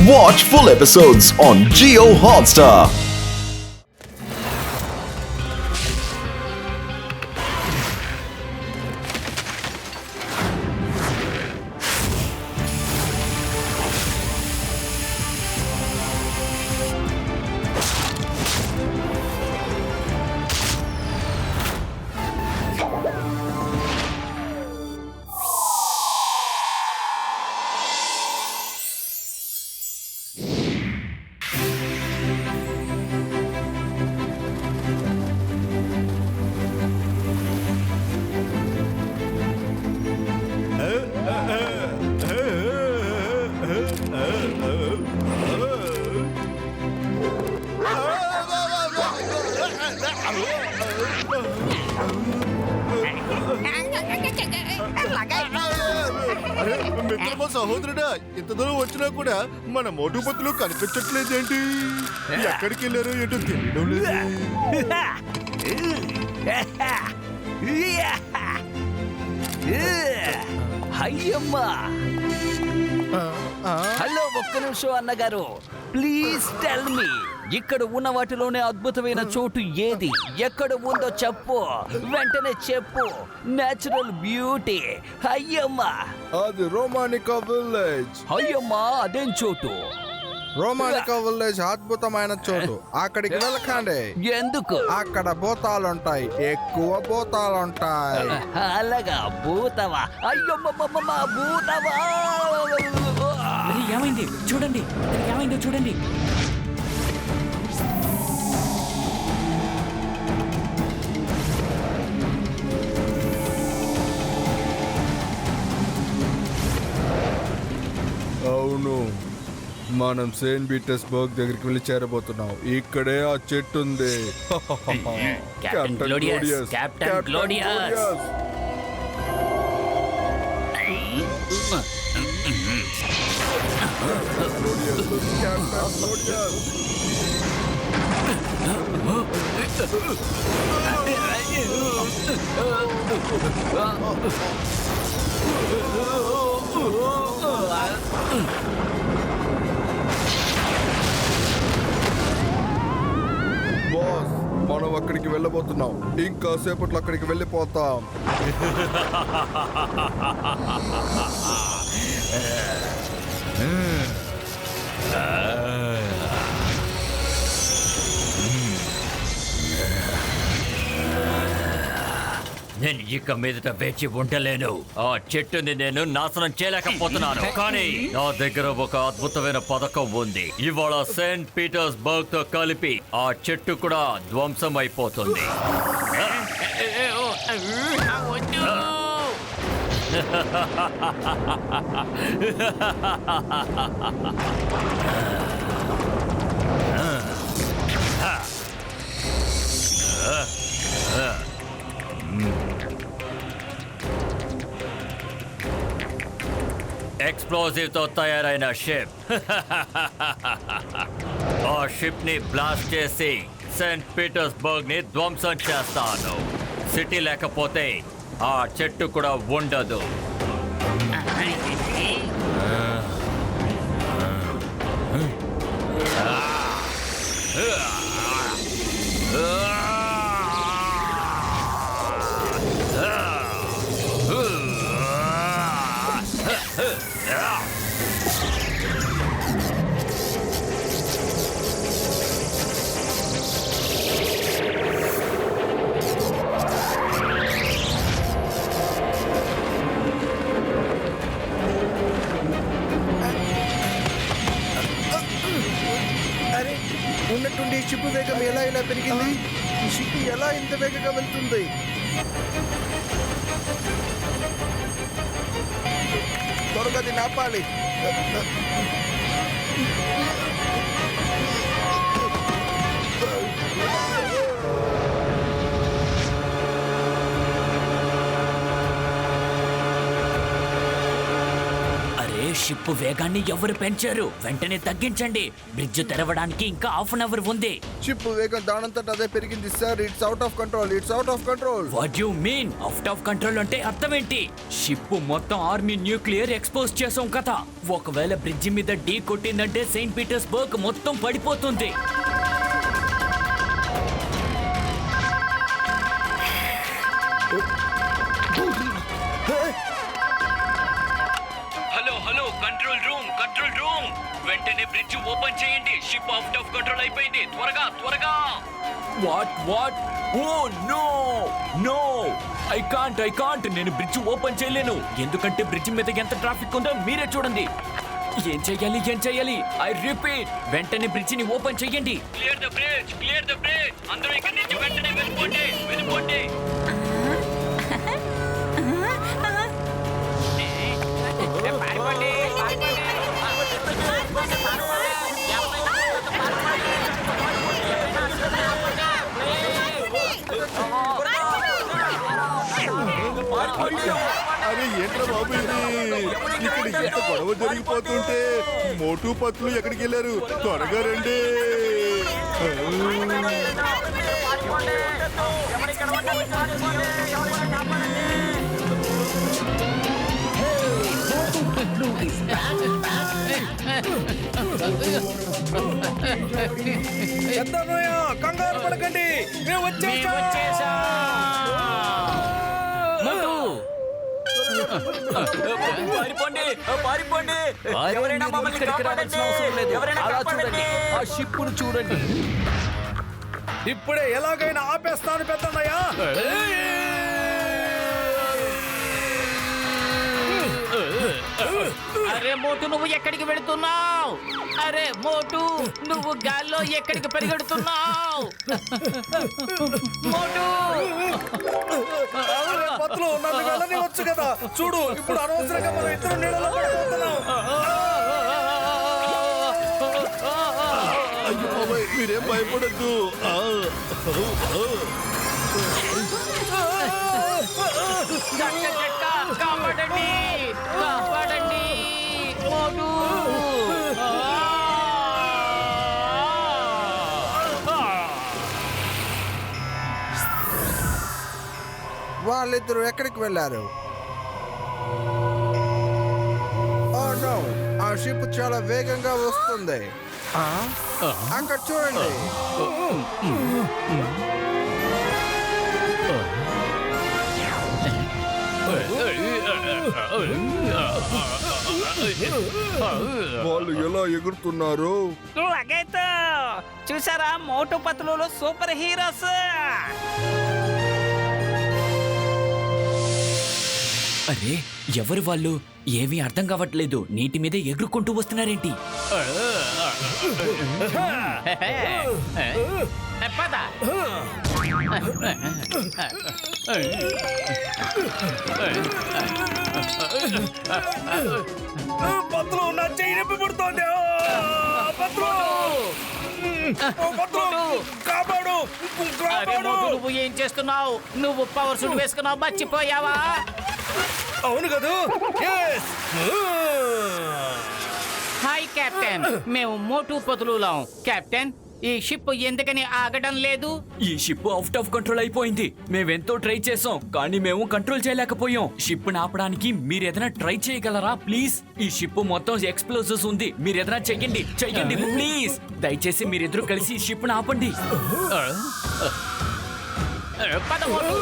Watch full episodes on Jio Hotstar. మిత్రమా సహోదరుడా, ఇంత దూరం వచ్చినా కూడా మన మోటుపతులు కనిపించట్లేదేంటి? ఎక్కడికి వెళ్ళారో ఏంటో తెలియడం లేదు. అయ్యమ్మా హలో, ఒక్క నిమిషం అన్నగారు, ప్లీజ్ టెల్ మీ, ఇక్కడ ఉన్న వాటిలోనే అద్భుతమైన చోటు ఏది? ఎక్కడ ఉందో చెప్పు, వెంటనే చెప్పు. Natural beauty. అయ్యమ్మా అది రోమానికా విలేజ్. అయ్యమ్మా, అదేం చోటు? రోమానికా విలేజ్ అద్భుతమైన చోటు. అక్కడికి వెళ్ళకండి. ఎందుకు? అక్కడ భూతాలుంటాయి, ఎక్కువ భూతాలుంటాయి. అలాగా? భూతవా? అయ్యమ్మమ్మ, భూతవా? ఏమైంది చూడండి, ఏమైందో చూడండి. అవును, మనం సెయింట్ పీటర్స్బర్గ్ దగ్గరికి వెళ్ళి చేరబోతున్నాం. ఇక్కడే ఆ చెట్టు ఉంది. Captain Gladius, captain Gladius. Boss, మనం అక్కడికి వెళ్ళబోతున్నాం. ఇంకా సేపట్లో అక్కడికి వెళ్ళిపోతాం. నేను ఇక మీదట వేచి ఉండలేను. ఆ చెట్టుని నేను నాశనం చేయలేకపోతున్నాను, కానీ నా దగ్గర ఒక అద్భుతమైన పథకం ఉంది. ఇవాళ సెయింట్ పీటర్స్బర్గ్ తో కలిపి ఆ చెట్టు కూడా ధ్వంసం అయిపోతుంది. ఎక్స్ప్లోజివ్ తో తయారైన షిప్. ఆ షిప్ ని బ్లాస్ట్ చేసి సెయింట్ పీటర్స్బర్గ్ ని ధ్వంసం చేస్తాను. సిటీ లేకపోతే ఆ చెట్టు కూడా ఉండదు. అరే, ఉన్నట్టుండి షిప్ వేగం ఎలా పెరిగింది? ఈ షిప్ ఎలా ఇంత వేగంగా వెళ్తుంది? త్వరగా దీన్ని ఆపాలి. షిప్ వేగాన్ని ఎవరు పెంచారు? వెంటనే తగ్గించండి. బ్రిడ్జ్ తెరవడానికి ఇంకా హాఫ్ అన్ అవర్ ఉంది. షిప్ వేగం దానంతట అదే పెరిగింది sir. It's out of control. It's out of control. What you mean out of control అంటే అర్థం ఏంటి? షిప్ మొత్తం ఆర్మీ న్యూక్లియర్ ఎక్స్పోజ్ చేసాం కదా. ఒకవేళ బ్రిడ్జి మీద ఢీ కొట్టిందంటే సెయింట్ పీటర్స్బర్గ్ మొత్తం పడిపోతుంది. Hello hello control room, control room, వెంటనే బ్రిడ్జ్ ఓపెన్ చేయండి. షిప్ అవుట్ ఆఫ్ కంట్రోల్ అయిపోయింది. త్వరగా త్వరగా. What oh no no, I can't. నేను బ్రిడ్జ్ ఓపెన్ చేయలేను. ఎందుకంటే బ్రిడ్జ్ మీద ఎంత ట్రాఫిక్ ఉందో మీరే చూడండి. ఏం చెయ్యాలి? ఐ రిపీట్, వెంటనే బ్రిడ్జ్ ని ఓపెన్ చెయ్యండి. Clear the bridge. అందరూ ఇక్కడి నుంచి వెంటనే వెళ్ళిపోండి. అరే ఏంట్రా బాబు ఇది? ఇక్కడ ఎంత గొడవ జరిగిపోతుంటే మోటు పత్తులు ఎక్కడికి వెళ్ళారు? త్వరగా రండి. కంగారు పడకండి, మేము వచ్చేసా. పారిపోండి. ఎవరైనా మమ్మల్ని కాపాడండి. అలా చూడండి, ఆ షిప్పును చూడండి. ఇప్పుడే ఎలాగైనా ఆపేస్తాను పెద్దన్నయ్య. అరే మోటు, నువ్వు ఎక్కడికి వెళుతున్నావు? అరే మోటు, నువ్వు గాల్లో ఎక్కడికి పరిగెడుతున్నావు? మోటు, పత్తులు నన్ను వెళ్ళనివచ్చు కదా. చూడు, ఇప్పుడు అనవసరంగా మనం ఇద్దరు నీళ్ళలో పడిపోతున్నాం. అయ్యో బాబాయ్, మీరేం భయపడద్దు. కాపాడండి మోటు. వాళ్ళిద్దరు ఎక్కడికి వెళ్ళారు? ఓ నో, ఆ షిప్ చాలా వేగంగా వస్తుంది. అక్కడ చూడండి. వాళ్ళు ఎలా ఎగురుతున్నారు? లగైతే చూసారా, మోటు పత్తులు సూపర్ హీరోస్. అరే ఎవరు వాళ్ళు? ఏమీ అర్థం కావట్లేదు. నీటి మీద ఎగురుకుంటూ వస్తున్నారేంటి? పద. పత్తులు నా చెయ్యి నొప్పి పుడుతోంది. కాపాడు. అరే మోటు, నువ్వు ఏం చేస్తున్నావు? నువ్వు పవర్ సూట్ వేసుకున్నావు, మర్చిపోయావా? అవును కదా. హాయ్ కెప్టెన్, మేము మోటు పతులులాం. కెప్టెన్, ఈ షిప్ ఎందుకని ఆగడం లేదు? ఈ షిప్ అవుట్ ఆఫ్ కంట్రోల్ అయిపోయింది. మేమెంతో ట్రై చేసాం, కానీ మేము కంట్రోల్ చేయలేకపోయాం. షిప్ ఆపడానికి మీరు ఏదైనా ట్రై చేయగలరా ప్లీజ్? ఈ షిప్ మొత్తం ఎక్స్ప్లోజివ్స్ ఉంది. మీరు ఏదైనా చెయ్యండి ప్లీజ్. దయచేసి మీరిద్దరూ కలిసి ఈ షిప్ ఆపండి. పద మోటు.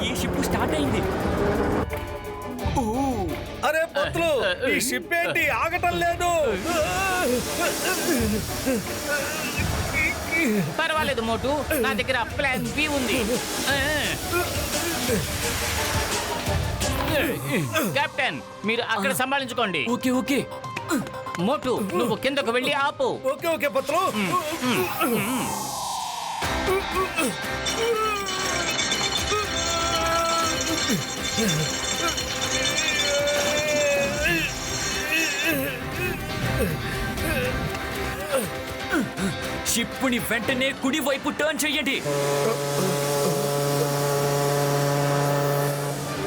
ఈ షిప్ స్టార్ట్ అయింది. అరే పత్తులు, ఈ షిప్ ఏంటి ఆగటం లేదు? పర్వాలేదు మోటు, నా దగ్గర ప్లాన్ బి ఉంది. కెప్టెన్, మీరు అక్కడ సంభాళించుకోండి. ఓకే. మోటు, నువ్వు కిందకు వెళ్ళి ఆపు. ఓకే పత్తులు. షిప్పుని వెంటనే కుడి వైపు టర్న్ చెయ్యండి.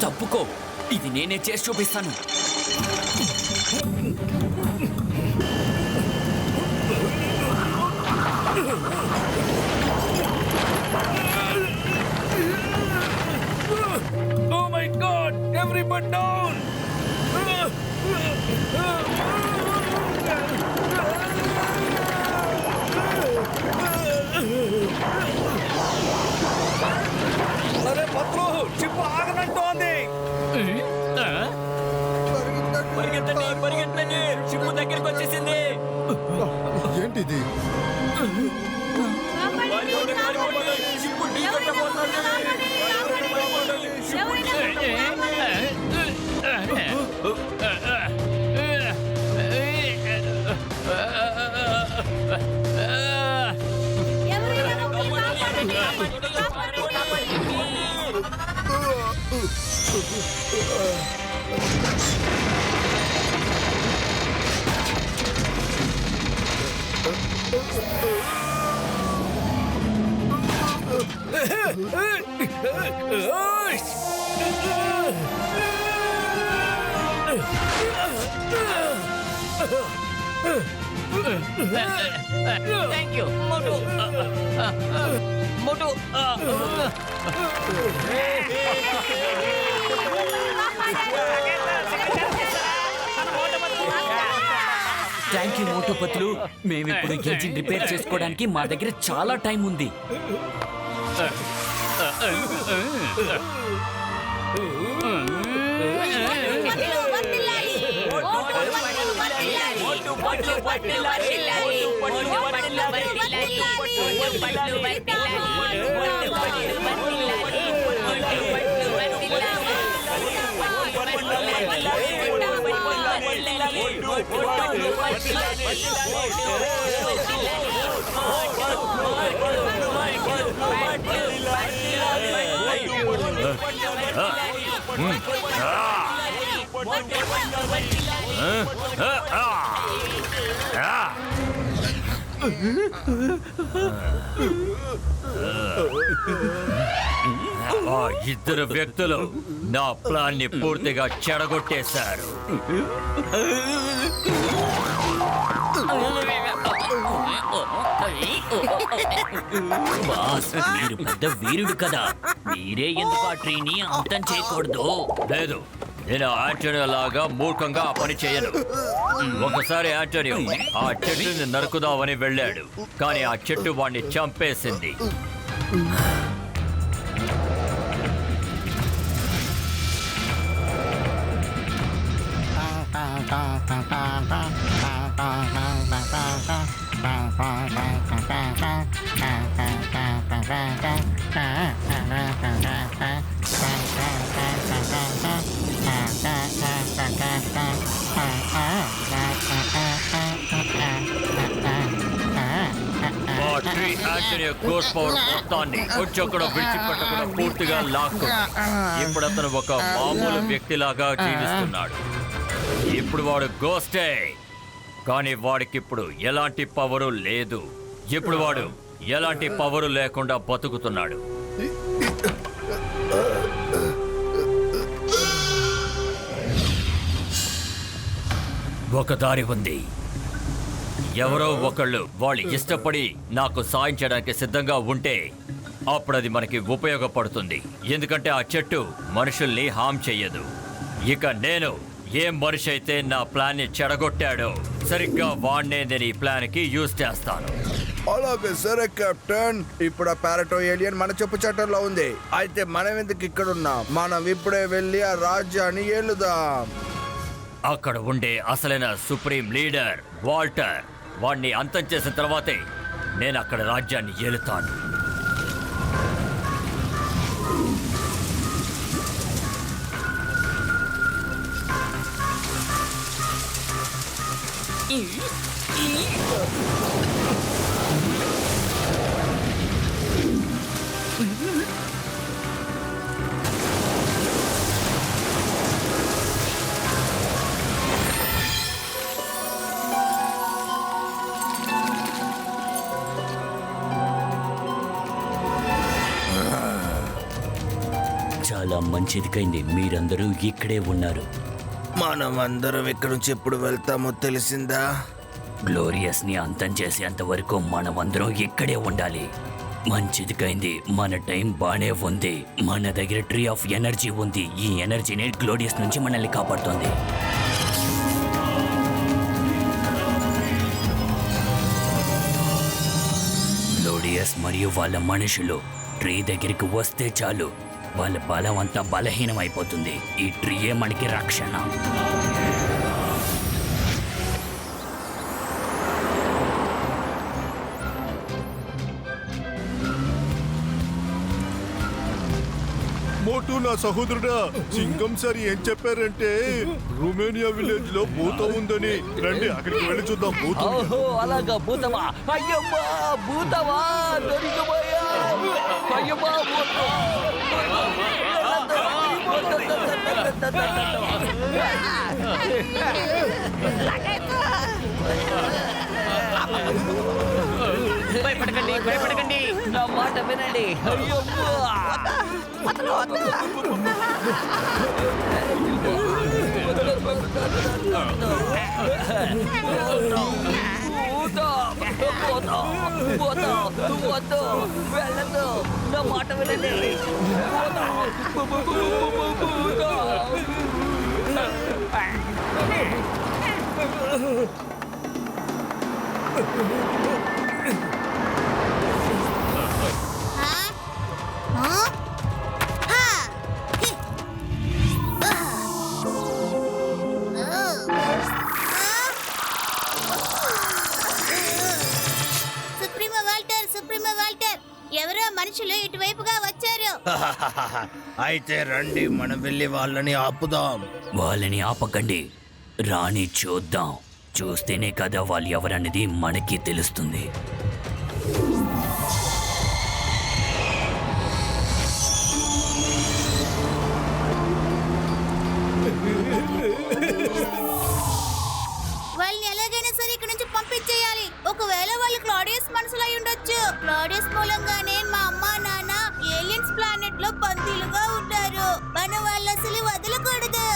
తప్పుకో, ఇది నేనే చేసి చూపిస్తాను. Oh my God! Everyone down! అరే పత్రు, షిప్ ఆగనంటోంది. పరిగెత్తండి, పరిగెత్తండి, షిప్పు దగ్గరికి వచ్చేసింది. ఏంటిది? Thank you Motu. Motu, thank you Motu Patlu. మేమిప్పుడు ఇంజిన్ రిపేర్ చేసుకోవడానికి మా దగ్గర చాలా టైం ఉంది. ఆ ఇద్దరు వ్యక్తులు నా ప్లాన్ ని పూర్తిగా చెడగొట్టేశారు. బాస్, మీరు పెద్ద వీరుడు కదా, మీరే ఎందుకు ఆ ట్రీని అంతం చేయకూడదు? లేదు, నేను ఆంటోనియో లాగా మూర్ఖంగా ఆ పని చేయను. ఒకసారి ఆంటోనియో ఆ చెట్టుని నరుకుదామని వెళ్ళాడు, కానీ ఆ చెట్టు వాణ్ణి చంపేసింది. ఆ ట్రీ ఆంటోనియో గోస్ట్ పవర్ మొత్తాన్ని కొంచెం కూడా విడిచిపెట్టకుండా పూర్తిగా లాక్కుంది. ఇప్పుడు అతను ఒక మామూలు వ్యక్తిలాగా జీవిస్తున్నాడు. ఇప్పుడు వాడు గోస్టే, కానీ వాడికి ఇప్పుడు ఎలాంటి పవరు లేదు. ఇప్పుడు వాడు ఎలాంటి పవరు లేకుండా బతుకుతున్నాడు. ఒక దారి ఉంది. ఎవరో ఒకళ్ళు వాళ్ళు ఇష్టపడి నాకు సాయం చేయడానికి సిద్ధంగా ఉంటే అప్పుడు అది మనకి ఉపయోగపడుతుంది. ఎందుకంటే ఆ చెట్టు మనుషుల్ని హామ్ చెయ్యదు. ఇక నేను ఏ మనిషి అయితే నా ప్లాన్ ని చెడగొట్టాడో సరిగ్గా వాడినే నేను ఈ ప్లాన్ కి యూజ్ చేస్తాను. అలాగే సరే కెప్టెన్, ఇప్పుడు ఆ పారటో ఏలియన్ మన చెప్పు చట్టంలో ఉంది. అయితే మనం ఎందుకు ఇక్కడ ఉన్నాం? మనం ఇప్పుడే వెళ్ళి ఆ రాజ్యాన్ని ఏలుదాం. అక్కడ ఉండే అసలైన సుప్రీం లీడర్ వాల్టర్, వాడిని అంతం చేసిన తర్వాతే నేను అక్కడ రాజ్యాన్ని ఏలుతాను. చాలా మంచిదికైంది మీరందరూ ఇక్కడే ఉన్నారు. మనం అందరం ఇక్కడ నుంచి ఎప్పుడు వెళ్తామో తెలిసిందా? గ్లోరియస్ ని అంతం చేసేంత వరకు మనమందరం ఇక్కడే ఉండాలి. మంచిదికైంది, మన టైం బానే ఉంది. మన దగ్గర ట్రీ ఆఫ్ ఎనర్జీ ఉంది. ఈ ఎనర్జీని గ్లోరియస్ నుంచి మనల్ని కాపాడుతుంది. గ్లోరియస్ మరియు వాళ్ళ మనుషులు ట్రీ దగ్గరికి వస్తే చాలు, వాళ్ళ బలం అంతా బలహీనం అయిపోతుంది. ఈ ట్రీయే మనకి రక్షణ. మోటు నా సహోదరుడా, సింగం సార్ ఏం చెప్పారంటే రుమేనియా విలేజ్ లో భూతం ఉందని. రండి అక్కడికి వెళ్ళి చూద్దాం. భూతం ఓహో అలాగా, భూతమా? అయ్యమ్మా భూతమా, దొరికిపోయా. అయ్యమ్మా భూతం. భయపడకండి, భయపడకండి. నా మాట వినండి. అయ్యమ్మా వద్దు, వెళ్ళదు. నా మాట వినండి. సుప్రీమో వాల్టర్, ఎవరో మనుషులు ఇటువైపుగా వచ్చారు. అయితే రండి మనం వెళ్ళి వాళ్ళని ఆపుదాం. వాళ్ళని ఆపకండి, రాని చూద్దాం. చూస్తేనే కదా వాళ్ళు ఎవరనేది మనకి తెలుస్తుంది. వాళ్ళని ఎలాగైనా సరే ఇక్కడ నుంచి పంపించేయాలి. ఒకవేళ వాళ్ళు క్లాడియస్ మనుషులై ఉండొచ్చు. క్లాడియస్ మూలంగానే మా అమ్మా నాన్న ఏలియన్స్ ప్లానెట్ లో బందీలుగా ఉంటారు. మనం వాళ్ళు అసలు వదలకూడదు.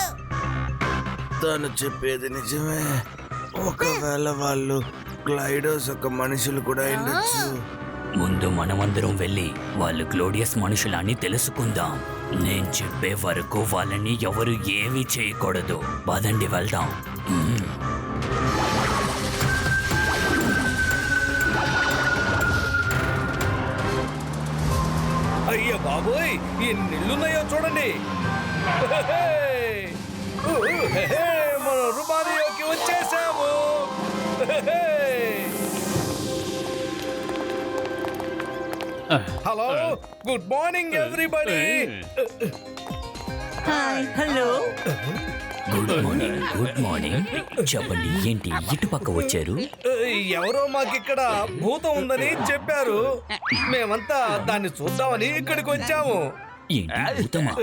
తను చెప్పేది నిజమే. ఒకవేళ వాళ్ళు గ్లైడర్స్ ఒక మనుషులు కూడా ఉండొచ్చు. ముందు మనమందరం వెళ్ళి వాళ్ళు క్లోడియస్ మనుషులని తెలుసుకుందాం. నేను చెప్పే వరకు వాళ్ళని ఎవరు ఏమీ చేయకూడదు. పదండి వెళ్దాం. అయ్య బాబోయ్, ఎన్ని ఇళ్ళున్నాయో చూడండి. మన రుమానియాకి వచ్చేసాము. Hello, good morning everybody. Good morning. Good morning. చెప్పండి, ఏంటి ఇటు పక్క వచ్చారు? ఎవరో మాకిక్కడ భూతం ఉందని చెప్పారు. మేమంతా దాన్ని చూద్దామని ఇక్కడికి వచ్చాము. ఏంటి భూతమా?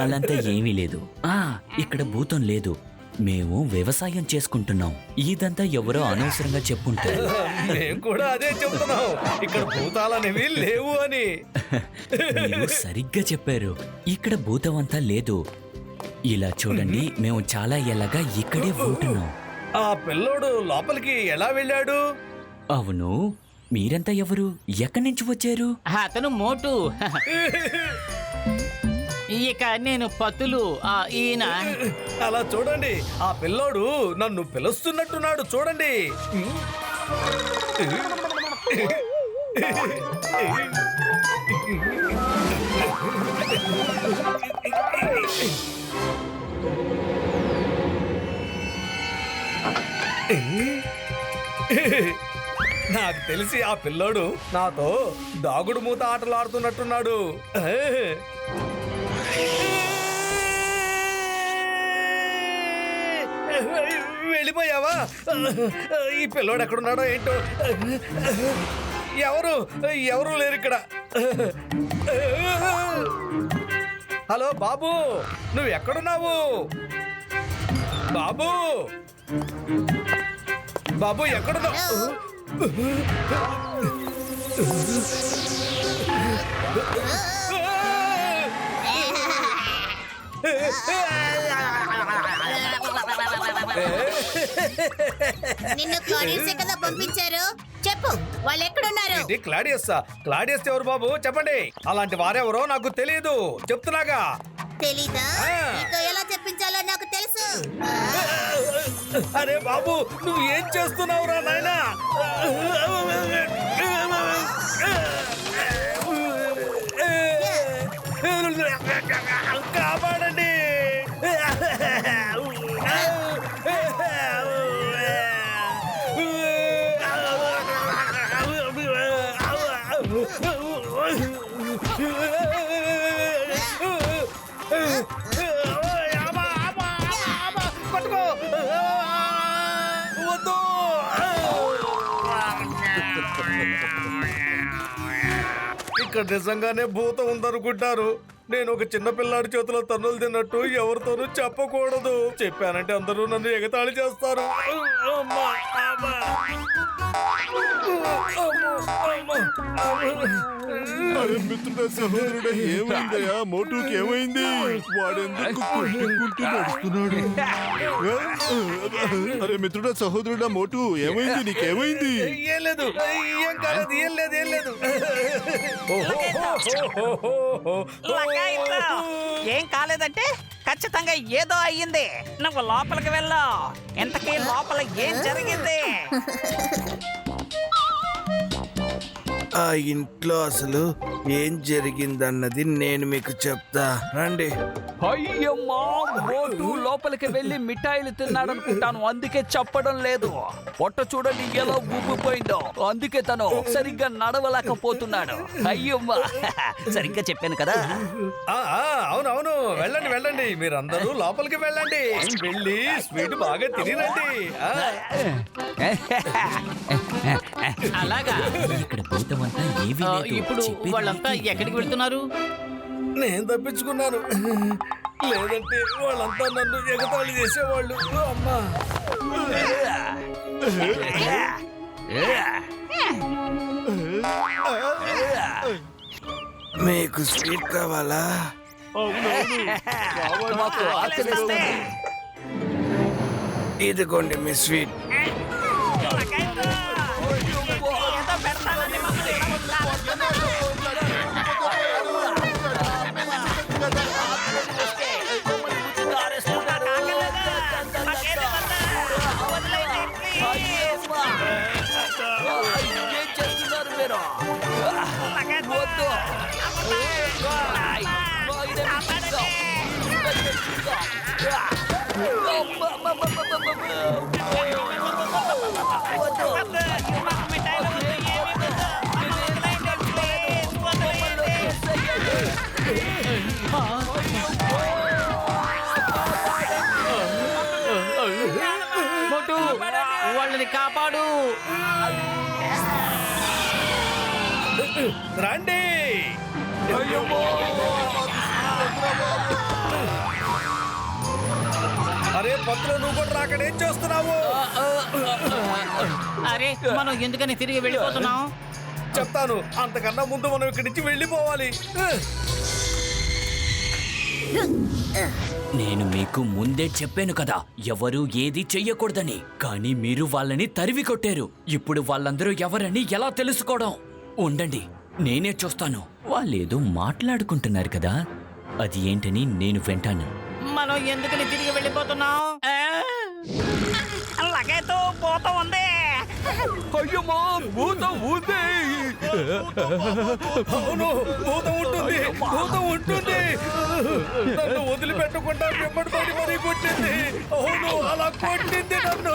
అలాంతా ఏమీ లేదు. ఇక్కడ భూతం లేదు. మేము వ్యవసాయం చేసుకుంటున్నాం. ఇదంతా ఎవరో అనవసరంగా చెప్పుంటారు. మేము కూడా అదే చెప్తున్నాం, ఇక్కడ భూతాలనేవి లేవు అని. మీరు సరిగ్గా చెప్పారు. ఇక్కడ భూతం అంతా లేదు. ఇలా చూడండి, మేము చాలా ఏళ్ళగా ఇక్కడే ఉంటున్నాం. ఆ పిల్లోడు లోపలికి ఎలా వెళ్ళాడు? అవును, మీరంతా ఎవరు? ఎక్కడి నుంచి వచ్చారు? అతను మోటు. ఇక నేను పతులు. ఈయన అలా చూడండి, ఆ పిల్లోడు నన్ను పిలుస్తున్నట్టున్నాడు. చూడండి. నాకు తెలిసి ఆ పిల్లోడు నాతో దాగుడు మూత ఆటలు ఆడుతున్నట్టున్నాడు. వెళ్ళిపోయావా? ఈ పిల్లోడు ఎక్కడున్నాడో ఏంటో. ఎవరు లేరు ఇక్కడ. హలో బాబు, నువ్వు ఎక్కడున్నావు? బాబు, బాబు ఎక్కడున్నావు? నిన్ను క్లాడియస్ కదా పంపించారు. చెప్పు, వాళ్ళు ఎక్కడున్నారు? ఇది క్లాడియస్. క్లాడియస్ ఎవరు బాబు చెప్పండి. అలాంటి వారెవరో నాకు తెలియదు చెప్తున్నాగా. తెలీదా? నీతో ఎలా చెప్పించాలో నాకు తెలుసు. అరే బాబు, నువ్వు ఏం చేస్తున్నావురా నాయనా? కాపాడండి. పట్టుకో. వద్దు. ఇక్కడ నిజంగానే భూతం ఉందనుకుంటారు. నేను ఒక చిన్న పిల్లాడి చేతిలో తన్నులు తిన్నట్టు ఎవరితోనూ చెప్పకూడదు. చెప్పానంటే అందరూ నన్ను ఎగతాళి చేస్తారు. అమ్మా, అమ్మా. అరే మిత్రుడా, సహోదరుడా, ఏమైందయ్యా? మోటుకి ఏమైంది? వాడెందుకు కొట్టుకుంటూ నడుస్తున్నాడు? అరే మిత్రుడా, సహోదరుడా, మోటు ఏమైంది? నీకేమైంది? ఏం లేదు, ఏం కాలేదు, ఏం లేదు, ఏం లేదు. ఏం కాలేదంటే ఖచ్చితంగా ఏదో అయ్యింది. నువ్వు లోపలికి వెళ్ళు. ఇంతకీ లోపల ఏం జరిగింది? ఆ ఇంట్లో అసలు ఏం జరిగిందన్నది నేను మీకు చెప్తా రండి. అయ్యమ్మా, మోటు లోపలికి వెళ్ళి మిఠాయిలు తిన్నాడనుకుంటాను, అందుకే చెప్పడం లేదు. పొట్ట చూడండి ఎలా ఊపిపోయిందో, అందుకే తను సరిగ్గా నడవలేకపోతున్నాడు. అయ్యమ్మా, సరిగ్గా చెప్పాను కదా. అవునవును, వెళ్ళండి వెళ్ళండి, మీరందరూ లోపలికి వెళ్ళండి. వెళ్ళి స్వీట్ బాగా తినిరండి. అలాగా. ఇక్కడ భూతం అంతా ఏమీ లేదు. ఇప్పుడు వాళ్ళంతా ఎక్కడికి వెళ్తున్నారు? నేను తప్పించుకున్నాను, లేదంటే వాళ్ళంతా నన్ను ఎగతాళి చేసేవాళ్ళు. అమ్మా, మీకు స్వీట్ కావాలా? మాకు ఆకలిస్తుంది. ఇదిగోండి మీ స్వీట్. ఏం చేస్తున్నారు మీరు? వద్దు. వాళ్ళని కాపాడు. రండి. అరే పత్రం, నువ్వు కూడా రాకడ ఏం చేస్తున్నావు? అరే మనం ఎందుకని తిరిగి వెళ్ళిపోతున్నాం? చెప్తాను, అంతకన్నా ముందు మనం ఇక్కడి నుంచి వెళ్ళిపోవాలి. నేను మీకు ముందే చెప్పాను కదా, ఎవరు ఏది చెయ్యకూడదని. కానీ మీరు వాళ్ళని తరివి కొట్టారు. ఇప్పుడు వాళ్ళందరూ ఎవరని ఎలా తెలుసుకోవడం? ఉండండి, నేనే చూస్తాను. వాళ్ళేదో మాట్లాడుకుంటున్నారు కదా, అది ఏంటని నేను వింటాను. మనం ఎందుకని తిరిగి వెళ్ళిపోతున్నాం? లగేతో పోతా ఉంది. అయ్యమ్మా, భూతం ఉంది. అవును, భూతం ఉంటుంది, భూతం ఉంటుంది. నన్ను వదిలిపెట్టకుండా వెంబడి మరీ కొట్టింది. అవును, అలా కొట్టింది నన్ను.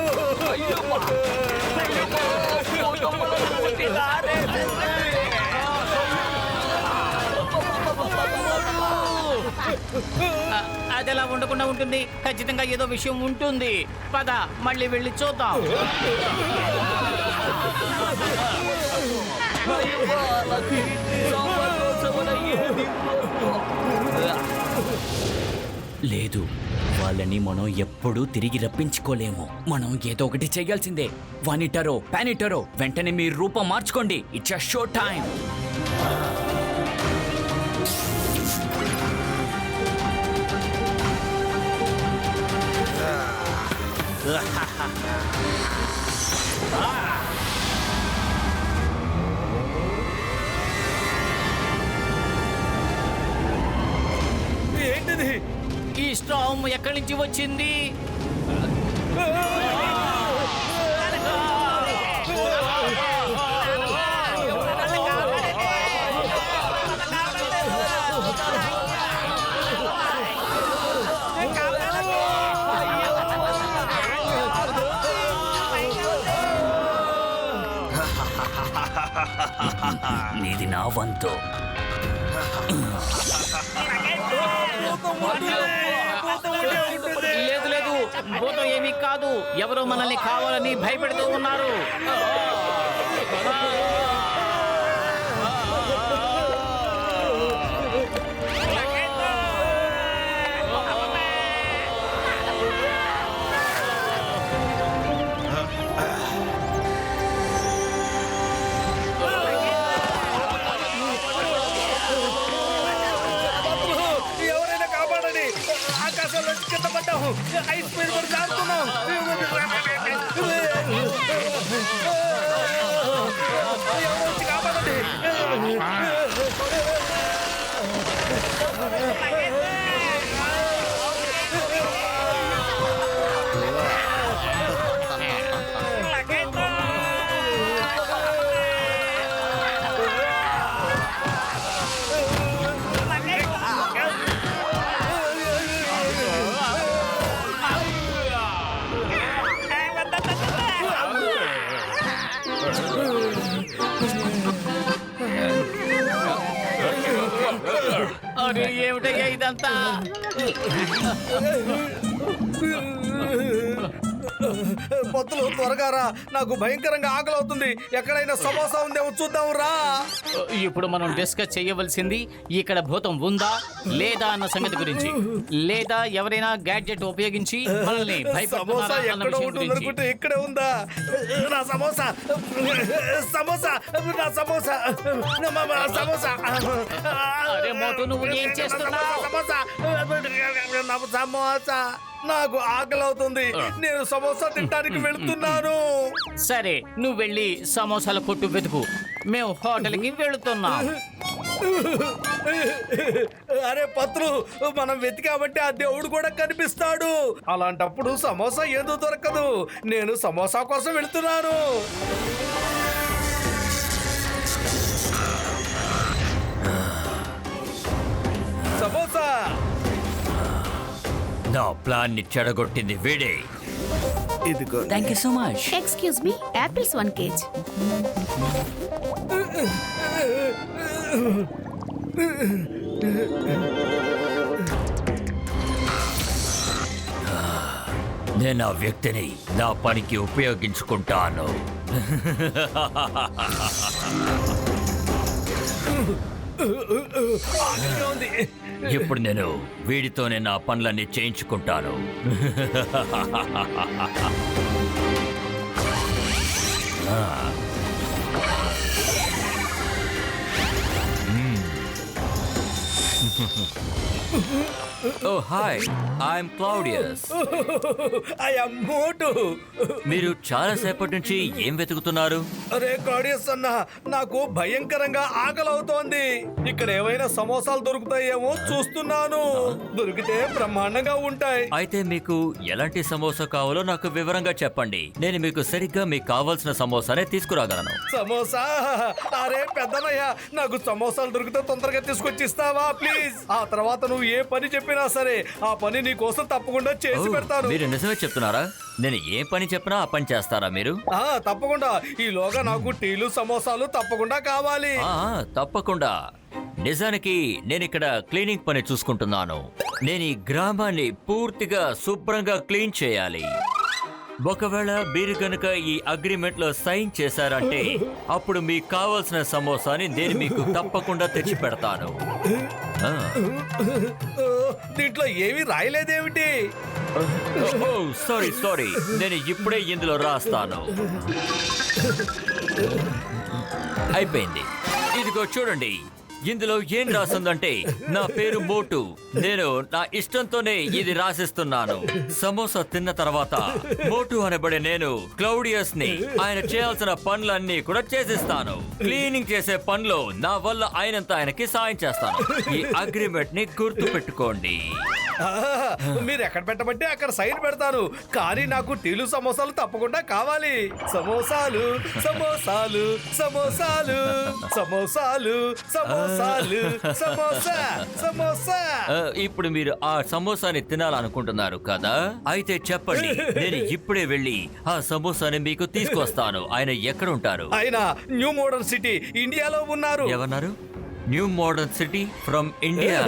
అది అలా ఉండకుండా ఉంటుంది. ఖచ్చితంగా ఏదో విషయం ఉంటుంది. పద, మళ్ళీ వెళ్ళి చూద్దాం. లేదు, వాళ్ళని మనం ఎప్పుడూ తిరిగి రప్పించుకోలేము. మనం ఏదో ఒకటి చేయాల్సిందే. వానిటరో పానిటరో, వెంటనే మీ రూపం మార్చుకోండి. It's a show time. ఏంటిది? ఈ స్టామ్ ఎక్కడి నుంచి వచ్చింది? నీది నా వంతు. లేదు లేదు, భూతం ఏమీ కాదు. ఎవరో మనల్ని కావాలని భయపెడుతూ ఉన్నారు. ఎవరైనా కాపాడండి. ఆకాశంలో కింద పడ్డాము. ఐస్ మీద పడి జారుతున్నాం. ఎవరో వచ్చి కాపాడండి. అరే ఏమిటయ్యా ఇదంతా? పొత్తులు త్వరగా రా. నాకు భయంకరంగా ఆకలి అవుతుంది. ఎక్కడైనా సమోసా ఉందేమో చూద్దాం రా. ఇప్పుడు మనం డిస్కస్ చేయవలసింది ఇక్కడ భూతం ఉందా లేదా అన్న సంగతి గురించి, లేదా ఎవరైనా గ్యాడ్జెట్ ఉపయోగించి మనల్ని సమోసా భయపెడుతున్నారా అన్న ఎక్కడ విషయం ఉంటుంది గురించి. అనుకుంటే ఇక్కడే ఉందా? నా సమోసా, సమోసా, నా సమోసా, నా సమోసా. అరే మోటు, నువ్వు ఏం చేస్తున్నావు? సమోసా, నా సమోసా. నాకు ఆకలి అవుతుంది. నేను సమోసా తినడానికి వెళ్తున్నాను. సరే, నువ్వు వెళ్ళి సమోసాల కొట్టు వెతుకు. మేము హోటల్కి వెళుతున్నాం. అరే పత్రు, మనం వెతికామంటే ఆ దేవుడు కూడా కనిపిస్తాడు. అలాంటప్పుడు సమోసా ఏదో దొరకదు. నేను సమోసా కోసం వెళ్తున్నాను. సమోసా. నా ప్లాన్ ని చెడగొట్టింది వీడే. ఇదిగో thank you so much. Excuse me, apples 1 kg. నేను ఆ వ్యక్తిని నా పనికి ఉపయోగించుకుంటాను. ఆకలిగా ఉంది. ఇప్పుడు నేను వీడితోనే నా పనులన్నీ చేయించుకుంటాను. ఓ హాయ్, ఐఎమ్ క్లౌడియస్. ఐ యామ్ మోటు. మీరు చాలా సేపటి నుంచి ఏం వెతుకుతున్నారు? అరే క్లాడియస్ అన్న, నాకు భయంకరంగా ఆకలి అవుతోంది. ఇక్కడ ఏవైనా సమోసాలు దొరుకుతాయేమో చూస్తున్నాను. దొరికితే బ్రహ్మాండంగా ఉంటాయి. అయితే మీకు ఎలాంటి సమోసా కావాలో నాకు వివరంగా చెప్పండి. నేను మీకు సరిగ్గా మీకు కావాల్సిన సమోసానే తీసుకురాగలను. సమోసా? అరే పెద్దనయ్య, నాకు సమోసాలు దొరికితే తొందరగా తీసుకొచ్చిస్తావా ప్లీజ్? ఆ తర్వాత నువ్వు ఏ పని చెప్పినా సరే ఆ పని నీ కోసం తప్పకుండా చేసి పెడతాను. మీరు నిజమే చెప్తున్నారా? నేను ఏ పని చెప్పినా ఆ పని చేస్తారా మీరు? తప్పకుండా. ఈలోగా నాకు టీలు సమోసాలు తప్పకుండా కావాలి. తప్పకుండా. నిజానికి నేను ఇక్కడ క్లీనింగ్ పని చూసుకుంటున్నాను. నేను ఈ గ్రామాన్ని పూర్తిగా శుభ్రంగా క్లీన్ చేయాలి. ఒకవేళ మీరు గనుక ఈ అగ్రిమెంట్ లో సైన్ చేశారంటే అప్పుడు మీకు కావాల్సిన సమోసాని నేను మీకు తప్పకుండా తెచ్చి పెడతాను. దీంట్లో ఏమీ రాయలేదేమిటి? సారీ, నేను ఇప్పుడే ఇందులో రాస్తాను. అయిపోయింది. ఇదిగో చూడండి, ఇందులో ఏం రాసిందంటే నా పేరు మోటు. నేను నా ఇష్టంతోనే ఇది రాసిస్తున్నాను. సమోసా తిన్న తర్వాత మోటు అనబడే నేను క్లౌడియస్ ని ఆయన చేయాల్సిన పనులన్నీ కూడా చేసిస్తాను. క్లీనింగ్ చేసే పనిలో నా వల్ల అయినంత ఆయనకి సాయం చేస్తాను. ఈ అగ్రిమెంట్ ని గుర్తు పెట్టుకోండి. మీరు ఎక్కడ పెట్టమంటే అక్కడ సైన్ పెడతాను, కానీ నాకు టీలు సమోసాలు తప్పకుండా కావాలి. సమోసాలు సమోసాలు సమోసాలు సమోసాలు సమోసాలు సమోసా సమోసా. ఇప్పుడు మీరు ఆ సమోసాని తినాలనుకుంటున్నారు కదా, అయితే చెప్పండి, నేను ఇప్పుడే వెళ్ళి ఆ సమోసాని మీకు తీసుకొస్తాను. ఆయన ఎక్కడ ఉంటారు? ఆయన న్యూ మోడర్న్ సిటీ ఇండియాలో ఉన్నారు. ఎవరన్నారు? New modern city from India.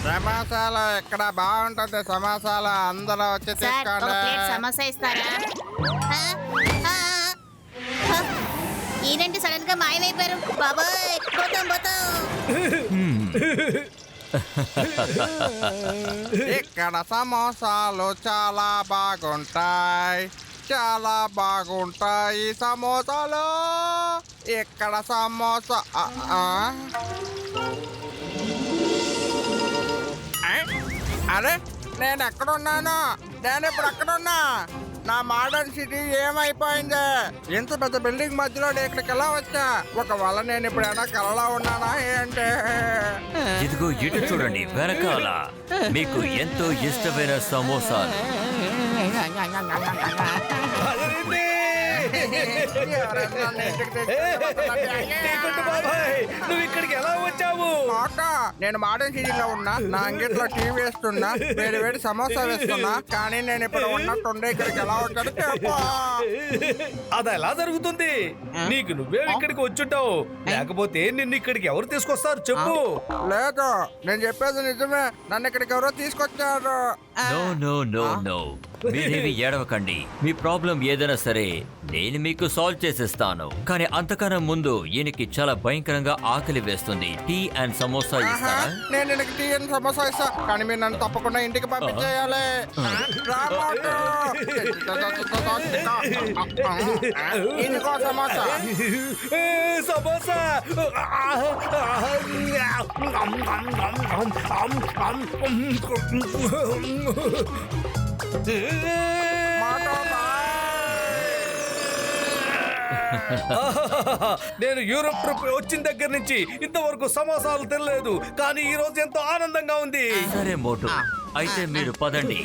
సమోసాలు ఇక్కడ బాగుంటుంది. సమోసాలు అందరూ వచ్చి సార్ ఒక ప్లేట్ తీసుకోండి. సమోసా ఇస్తారా? ఆ, ఆ, ఆ. ఈయనంటే సడన్ గా మాయమైపోయారు. బాబాయ్ పోతాం పోతాం. ఇక్కడ సమోసాలు చాలా బాగుంటాయి, చాలా బాగుంటాయి సమోసాలు. ఇక్కడ సమోసా అరే నేను ఎక్కడున్నాను? నేను ఇప్పుడు ఎక్కడున్నా? నా మోడర్న్ సిటీ ఏమైపోయింది? ఇంత పెద్ద బిల్డింగ్ మధ్యలో నేను ఇక్కడికి ఎలా వచ్చా? ఒకవేళ నేను ఇప్పుడైనా కలలా ఉన్నానా ఏంటి? ఇదిగో ఇటు చూడండి, వెనకాల మీకు ఎంతో ఇష్టమైన సమోసాలు. బాబాయ్ నువ్వు ఇక్కడికి ఎలా వచ్చావు? నేను మోడర్న్ సిటీలో ఉన్నా, నా అంగిట్లో టీవీ వేస్తున్నా, వేడి వేడి సమోసా వేస్తున్నా, కానీ నేను ఇప్పుడు ఉన్నట్టుండే ఇక్కడికి ఎలా వచ్చాడు చెప్పు. అది ఎలా జరుగుతుంది? నీకు నువ్వే ఇక్కడికి వచ్చుంటావు, లేకపోతే నిన్ను ఇక్కడికి ఎవరు తీసుకొస్తారు చెప్పు. లేదు, నేను చెప్పేది నిజమే. నన్ను ఇక్కడికి ఎవరో తీసుకొచ్చారు. నో నో నో నో, మీరేమి ఏడవకండి. మీ ప్రాబ్లం ఏదైనా సరే నేను మీకు సాల్వ్ చేసేస్తాను. కానీ అంతకన్నా ముందు ఈయనకి చాలా భయంకరంగా ఆకలి వేస్తుంది. టీ అండ్ సమోసా ఇస్తారా? నేను నీకు టీ అండ్ సమోసా ఇస్తా, కానీ మీరు నన్ను తప్పకుండా ఇంటికి పంపించేయాలి. రామోటు. ఇదిగో సమోసా. సమోసా నేను యూరోప్ ట్రిప్ వచ్చిన దగ్గర నుంచి ఇంతవరకు సమోసాలు తినలేదు, కానీ ఈ రోజు ఎంతో ఆనందంగా ఉంది. సరే మోటు, అయితే మీరు పదండి.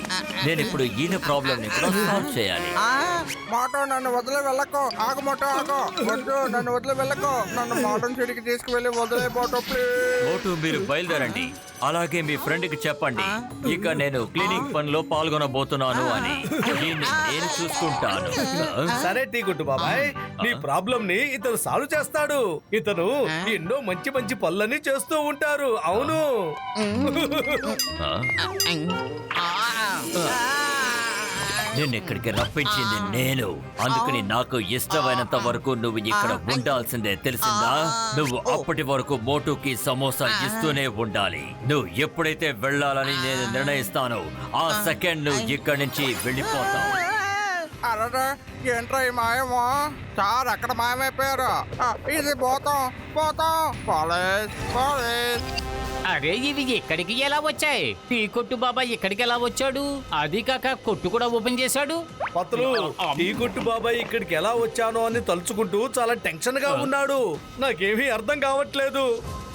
నేను ఇప్పుడు ఈయన ప్రాబ్లం ని కూడా సాల్వ్ చేయాలి. మోటో నన్ను వదిలే వెళ్ళకు. ఆగు మోటో ఆగు. వద్దు, నన్ను వదిలే వెళ్ళకు. నన్ను మోటన్ సిటీకి తీసుకువెళ్ళి వదిలే మోటో ప్లీజ్. మోటు మీరు బయలుదేరండి. అలాగే మీ ఫ్రెండ్ కి చెప్పండి, ఇక నేను క్లీనింగ్ పనిలో పాల్గొనబోతున్నాను అని. దీన్ని నేను చూసుకుంటాను. సరే టీ గుట్టు బాబాయ్, నీ ప్రాబ్లం ని ఇతను సాల్వ్ చేస్తాడు. ఇతను ఎన్నో మంచి మంచి పనులని చేస్తూ ఉంటారు. అవును, నేను ఇక్కడికి రప్పించింది నేను. అందుకని నాకు ఇష్టమైనంత వరకు నువ్వు ఇక్కడ ఉండాల్సిందే, తెలిసిందా? నువ్వు అప్పటి వరకు మోటుకి సమోసా ఇస్తూనే ఉండాలి. నువ్వు ఎప్పుడైతే వెళ్ళాలని నేను నిర్ణయిస్తానో ఆ సెకండ్ నువ్వు ఇక్కడి నుంచి వెళ్ళిపోతావు. అరే ఏంట్రా ఈ మాయమో? సార్ అక్కడ మాయమైపోయారు. ఇది పోతాం పోతాం. Police police. అరే ఇవి ఎక్కడికి ఎలా వచ్చాయి? టీ కొట్టు బాబాయ్ ఇక్కడికి ఎలా వచ్చాడు? అది కాక కొట్టు కూడా ఓపెన్ చేశాడు. పత్రులు టీ కొట్టు బాబాయ్ ఇక్కడికి ఎలా వచ్చానో అని తలుచుకుంటూ చాలా టెన్షన్ గా ఉన్నాడు. నాకేమీ అర్థం కావట్లేదు.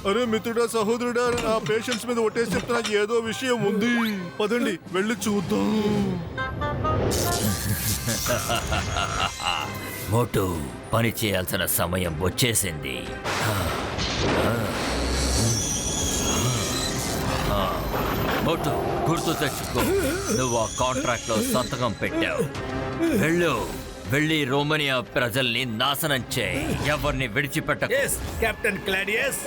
అరే మిత్రుడా, సహోదరుడా, నా పేషెంట్స్ మీద ఒట్టేసి చెప్తున్నా, ఏదో విషయం ఉంది. పదండి వెళ్ళి చూద్దాం. మోటు, పని చేయాల్సిన సమయం వచ్చేసింది. మోటు, గుర్తు తెచ్చుకో, నువ్వు ఆ కాంట్రాక్ట్ లో సంతకం పెట్టావు. వెళ్ళు, వెళ్ళి రోమనియా ప్రజల్ని నాశనం చేయి. ఎవరిని విడిచిపెట్టకు. Yes captain Claudius.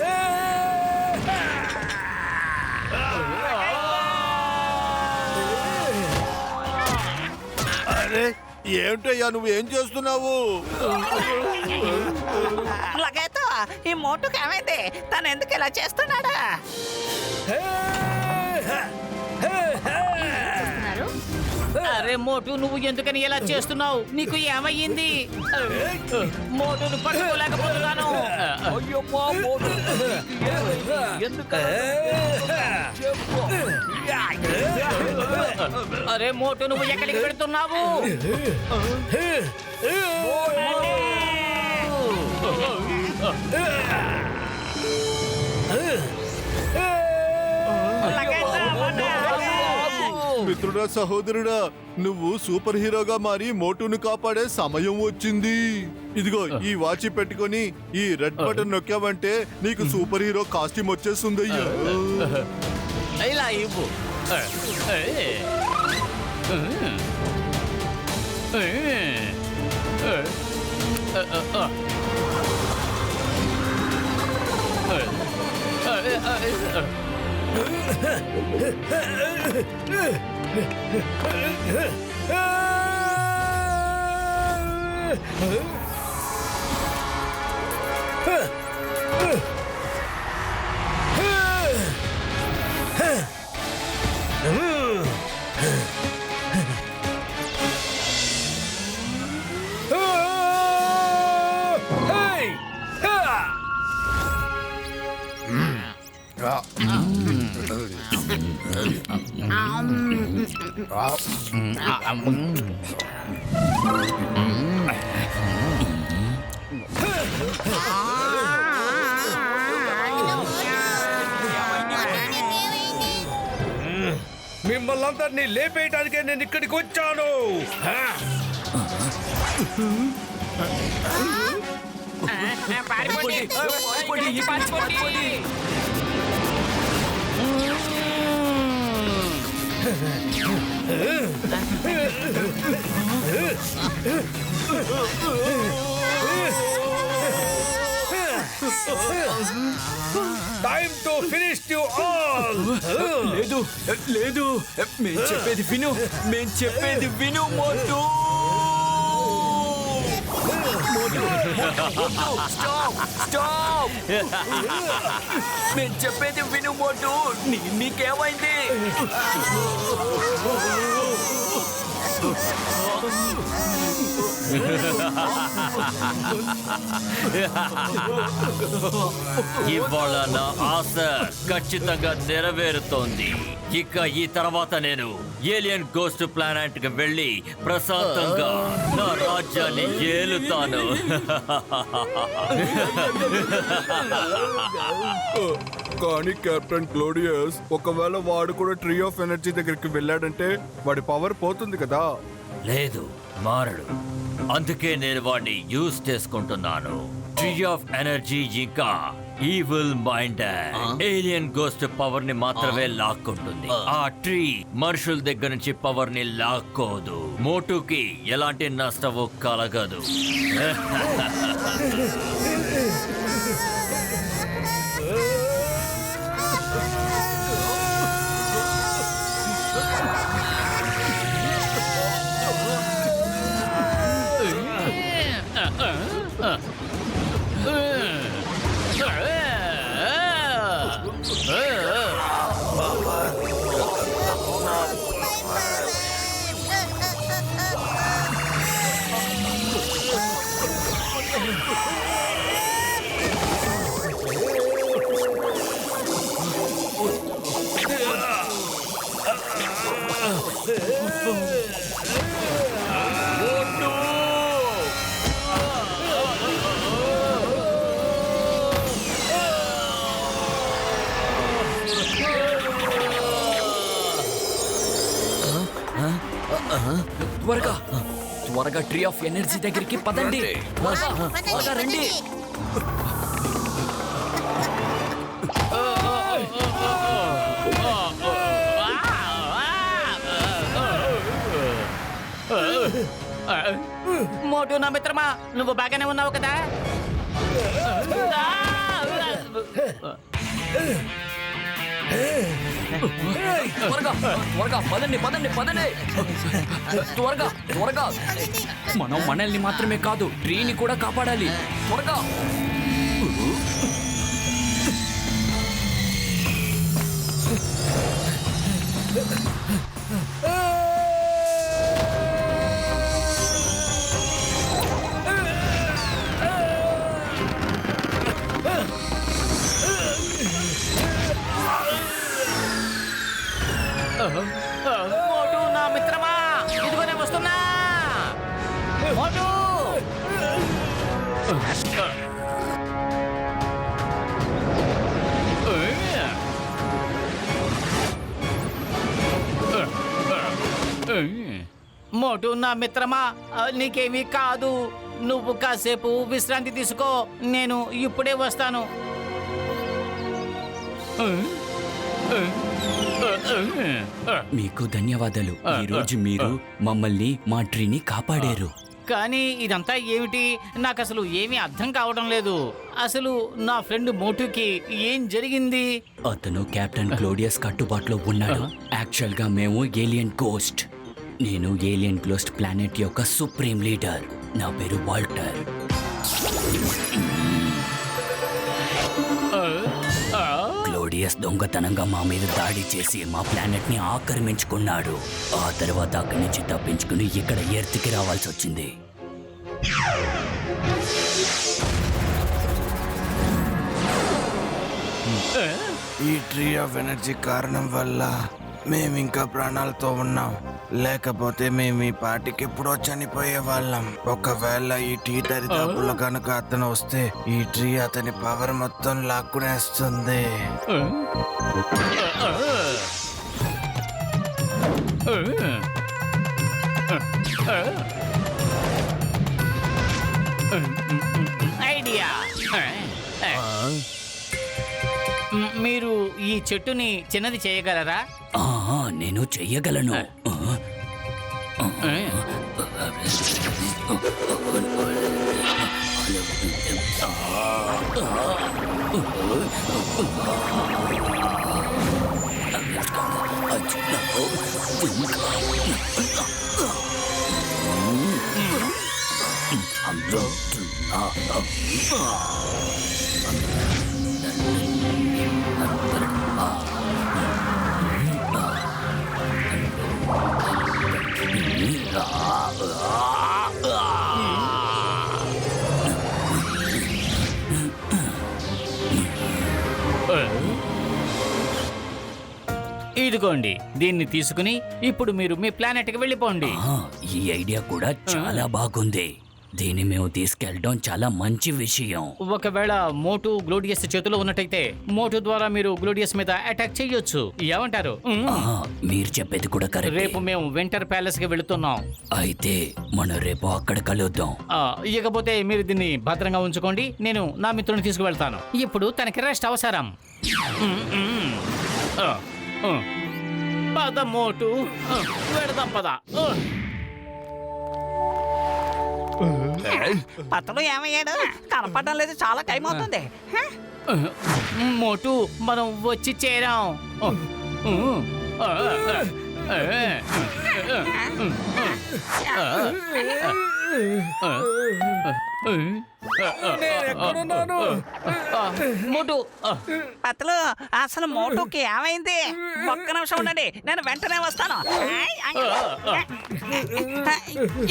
అరే ఏంటయ్యా నువ్వు ఏం చేస్తున్నావు? లగేతో ఈ మోటుకు ఏమైంది? తను ఎందుకు ఇలా చేస్తున్నాడా? చేస్తున్నారు? అరే మోటు నువ్వు ఎందుకని ఇలా చేస్తున్నావు? నీకు ఏమయ్యింది? మోటును పట్టుకోలేకపోతున్నాను. అయ్యమ్మా, మోటు, ఏమైంది? ఎందుకలా చెప్పు. అరే మోటు నువ్వు ఎక్కడికి పెడుతున్నావు? మిత్రుడా, సహోదరుడా, నువ్వు సూపర్ హీరోగా మారి మోటును కాపాడే సమయం వచ్చింది. ఇదిగో ఈ వాచి పెట్టుకొని ఈ రెడ్ బటన్ నొక్కావంటే నీకు సూపర్ హీరో కాస్ట్యూమ్ వచ్చేస్తుంది. అయ్యా, ఇలా ఇవ్వు. మిమ్మల్ని అందరినీ లేపేయటానికే నేను ఇక్కడికి వచ్చాను. Time to finish you all. లేదు లేదు, మేం చెప్పేది విను, మేం చెప్పేది విను మోటు. స్టాప్ స్టాప్, మేం చెప్పేది విను మోటు. నీకేమైంది? ఇవాళ నా ఆశ ఖచ్చితంగా నెరవేరుతోంది. ఇక ఈ తర్వాత నేను ఏలియన్ గోస్ట్ ప్లానెట్ కి వెళ్ళి ప్రశాంతంగా నా రాజ్యాన్ని ఏలుతాను. కానీ కెప్టెన్ క్లోడియస్, ఒకవేళ వాడు కూడా ట్రీ ఆఫ్ ఎనర్జీ దగ్గరికి వెళ్ళాడంటే వాడి పవర్ పోతుంది కదా. లేదు, మారడు. అందుకే నేను వాడిని యూజ్ చేసుకుంటున్నాను. ట్రీ ఆఫ్ ఎనర్జీ ఇంకా evil mind alien ghost power ని మాత్రమే లాక్కుంటుంది. ఆ ట్రీ మనుషుల దగ్గర నుంచి పవర్ ని లాక్కోదు. మోటుకి ఎలాంటి నష్టము కలగదు. త్వరగా త్వరగా ట్రీ ఆఫ్ ఎనర్జీ దగ్గరికి పదండి. త్వరగా రండి. మోటు నా మిత్రమా, నువ్వు బాగానే ఉన్నావు కదా? త్వరగా త్వరగా పదండి పదండి పదండి, త్వరగా త్వరగా. మనం మనల్ని మాత్రమే కాదు, ట్రీని కూడా కాపాడాలి. త్వరగా. మోటు నా మిత్రమా, నీకేమీ కాదు. నువ్వు కాసేపు విశ్రాంతి తీసుకో, నేను ఇప్పుడే వస్తాను. మీకు ధన్యవాదాలు. ఈ రోజు మీరు మమ్మల్ని మా ట్రీని కాపాడారు. కానీ ఇదంతా ఏమిటి? నాకు అసలు ఏమీ అర్థం కావడం లేదు. అసలు నా ఫ్రెండ్ మోటుకి ఏం జరిగింది? అతను కెప్టెన్ క్లోడియస్ కట్టుబాటులో ఉన్నాడు. యాక్చువల్ గా మేము ఏలియన్ గోస్ట్. నేను ఏలియన్ గోస్ట్ ప్లానెట్ యొక్క సుప్రీం లీడర్. నా పేరు వాల్టర్. క్లోడియస్ దొంగతనంగా మా మీద దాడి చేసి మా ప్లానెట్ ని ఆక్రమించుకున్నాడు. ఆ తర్వాత అక్కడి నుంచి తప్పించుకుని ఇక్కడ ఎర్త్కి రావాల్సి వచ్చింది. ఈ ట్రీ ఆఫ్ ఎనర్జీ కారణం వల్ల మేము ఇంకా ప్రాణాలతో ఉన్నాం. లేకపోతే మేము ఈ పార్టీకి ఎప్పుడో చనిపోయే వాళ్ళం. ఒకవేళ ఈ టీ దరిదాపుల్లో కనుక అతను వస్తే ఈ ట్రీ అతని పవర్ మొత్తం లాక్కునేస్తుంది. ఐడియా. మీరు ఈ చెట్టుని చిన్నది చేయగలరా? నేను చెయ్యగలను. ఇదిగోండి, దీన్ని తీసుకుని ఇప్పుడు మీరు మీ ప్లానెట్కి వెళ్ళిపోండి. ఈ ఐడియా కూడా చాలా బాగుంది. దీన్ని మేము తీసుకెళ్ళడం చాలా మంచి విషయం. ఒకవేళ మోటు గ్లోడియస్ చేతిలో ఉన్నట్టయితే మోటు ద్వారా మీరు గ్లోడియస్ మీద అటాక్ చేయొచ్చు. ఏమంటారు? మీరు చెప్పేది కూడా కరెక్ట్. రేపు మేము వింటర్ ప్యాలెస్ కి వెళుతున్నాం. అయితే మనం రేపు అక్కడ కలుద్దాం. ఇకపోతే మీరు దీన్ని భద్రంగా ఉంచుకోండి. నేను నా మిత్రుని తీసుకువెళ్తాను. ఇప్పుడు తనకి రెస్ట్ అవసరం. పద మోటు, వెళదాం పద. అతను ఏమయ్యాడు? కనపడడం లేదు, చాలా టైం అవుతుంది. మోటు, మనం వచ్చి చేరాం. మోటు, అతను అసలు మోటుకి ఏమైంది? ఒక్క నిమిషం ఉండండి, నేను వెంటనే వస్తాను.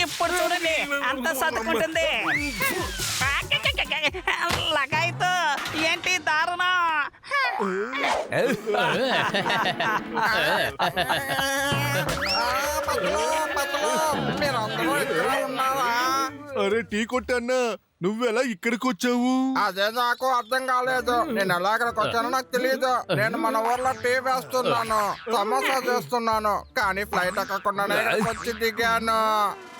ఇప్పుడు చూడండి, అంత సర్దుకుంటుంది. లగాయితో ఏంటి దారుణం? అరే టీ కొట్టన్నా, నువ్వెలా ఇక్కడికి వచ్చావు? అదే నాకు అర్థం కాలేదు. నేను ఎలా ఇక్కడికి వచ్చానో నాకు తెలియదు. నేను మన ఊర్లో టీ వేస్తున్నాను, సమోసా చేస్తున్నాను, కానీ ఫ్లైట్ ఎక్కకుండా వచ్చి దిగాను.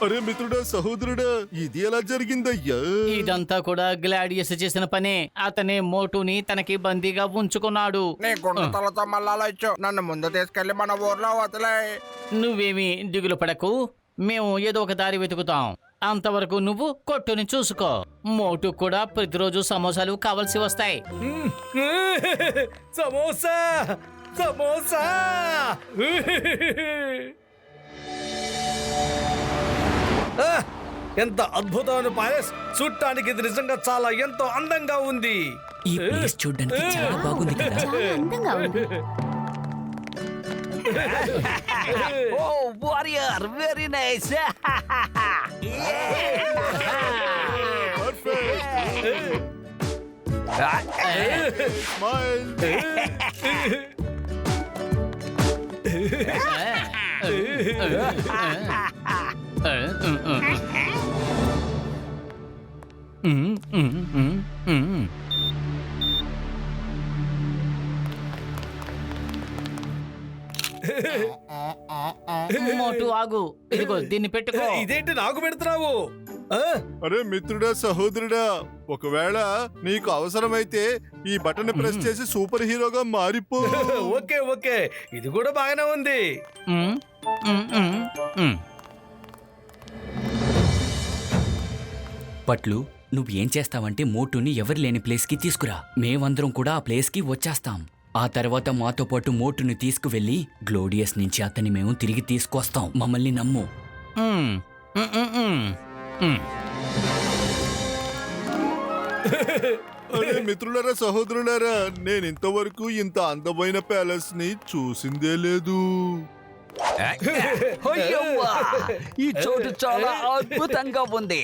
అరే మిత్రుడా, సహోదరుడా, ఇది ఎలా జరిగిందయ్యా? ఇదంతా కూడా గ్లాడియస్ చేసిన పనే. అతనే మోటుని తనకి బందీగా ఉంచుకున్నాడు. నీ గుండెతలతో మళ్ళా ఇచ్చు, నన్ను ముందు తీసుకెళ్లి మన ఊర్లో వదిలే. నువ్వేమి దిగులు పడకు, మేము ఏదో ఒక దారి వెతుకుతాం. అంతవరకు నువ్వు కొట్టుని చూసుకో. మోటు కూడా ప్రతిరోజు సమోసాలు కావలసి వస్తాయి. సమోసా సమోసా. ఎంత అద్భుతమైన ప్యాలెస్! చూడటానికి ఇది నిజంగా చాలా ఎంతో అందంగా ఉంది. ఈ ప్లేస్ చూడడానికి చాలా బాగుంది కదా. అందంగా ఉంది. Oh, warrior, very nice. Smile. మోటు ఆగు, ఇదిగో దీన్ని పెట్టుకో. ఇదేంటి నాకు పెడుతున్నావు? అరే మిత్రుడా, సహోదరుడా, ఒకవేళ నీకు అవసరమైతే ఈ బటన్ ప్రెస్ చేసి సూపర్ హీరోగా మారిపో. ఓకే ఓకే, ఇది కూడా బాగానే ఉంది. మ్, మ్, మ్, మ్. పట్లు నువ్వు ఏం చేస్తావంటే మోటుని ఎవరు లేని ప్లేస్కి తీసుకురా. మేమందరం కూడా ఆ ప్లేస్కి వచ్చేస్తాం. ఆ తర్వాత మాతో పాటు మోటుని తీసుకువెళ్ళి గ్లోడియస్ నుంచి అతన్ని మేము తిరిగి తీసుకొస్తాం. మమ్మల్ని నమ్ము. మ్, మ్, మ్, మ్, మ్. అరే మిత్రులారా, సహోదరులారా, నేను ఇంతవరకు ఇంత అందమైన ప్యాలెస్ ని చూసిందే లేదు. అయ్యవ్వా! ఈ చోటు చాలా అద్భుతంగా ఉంది.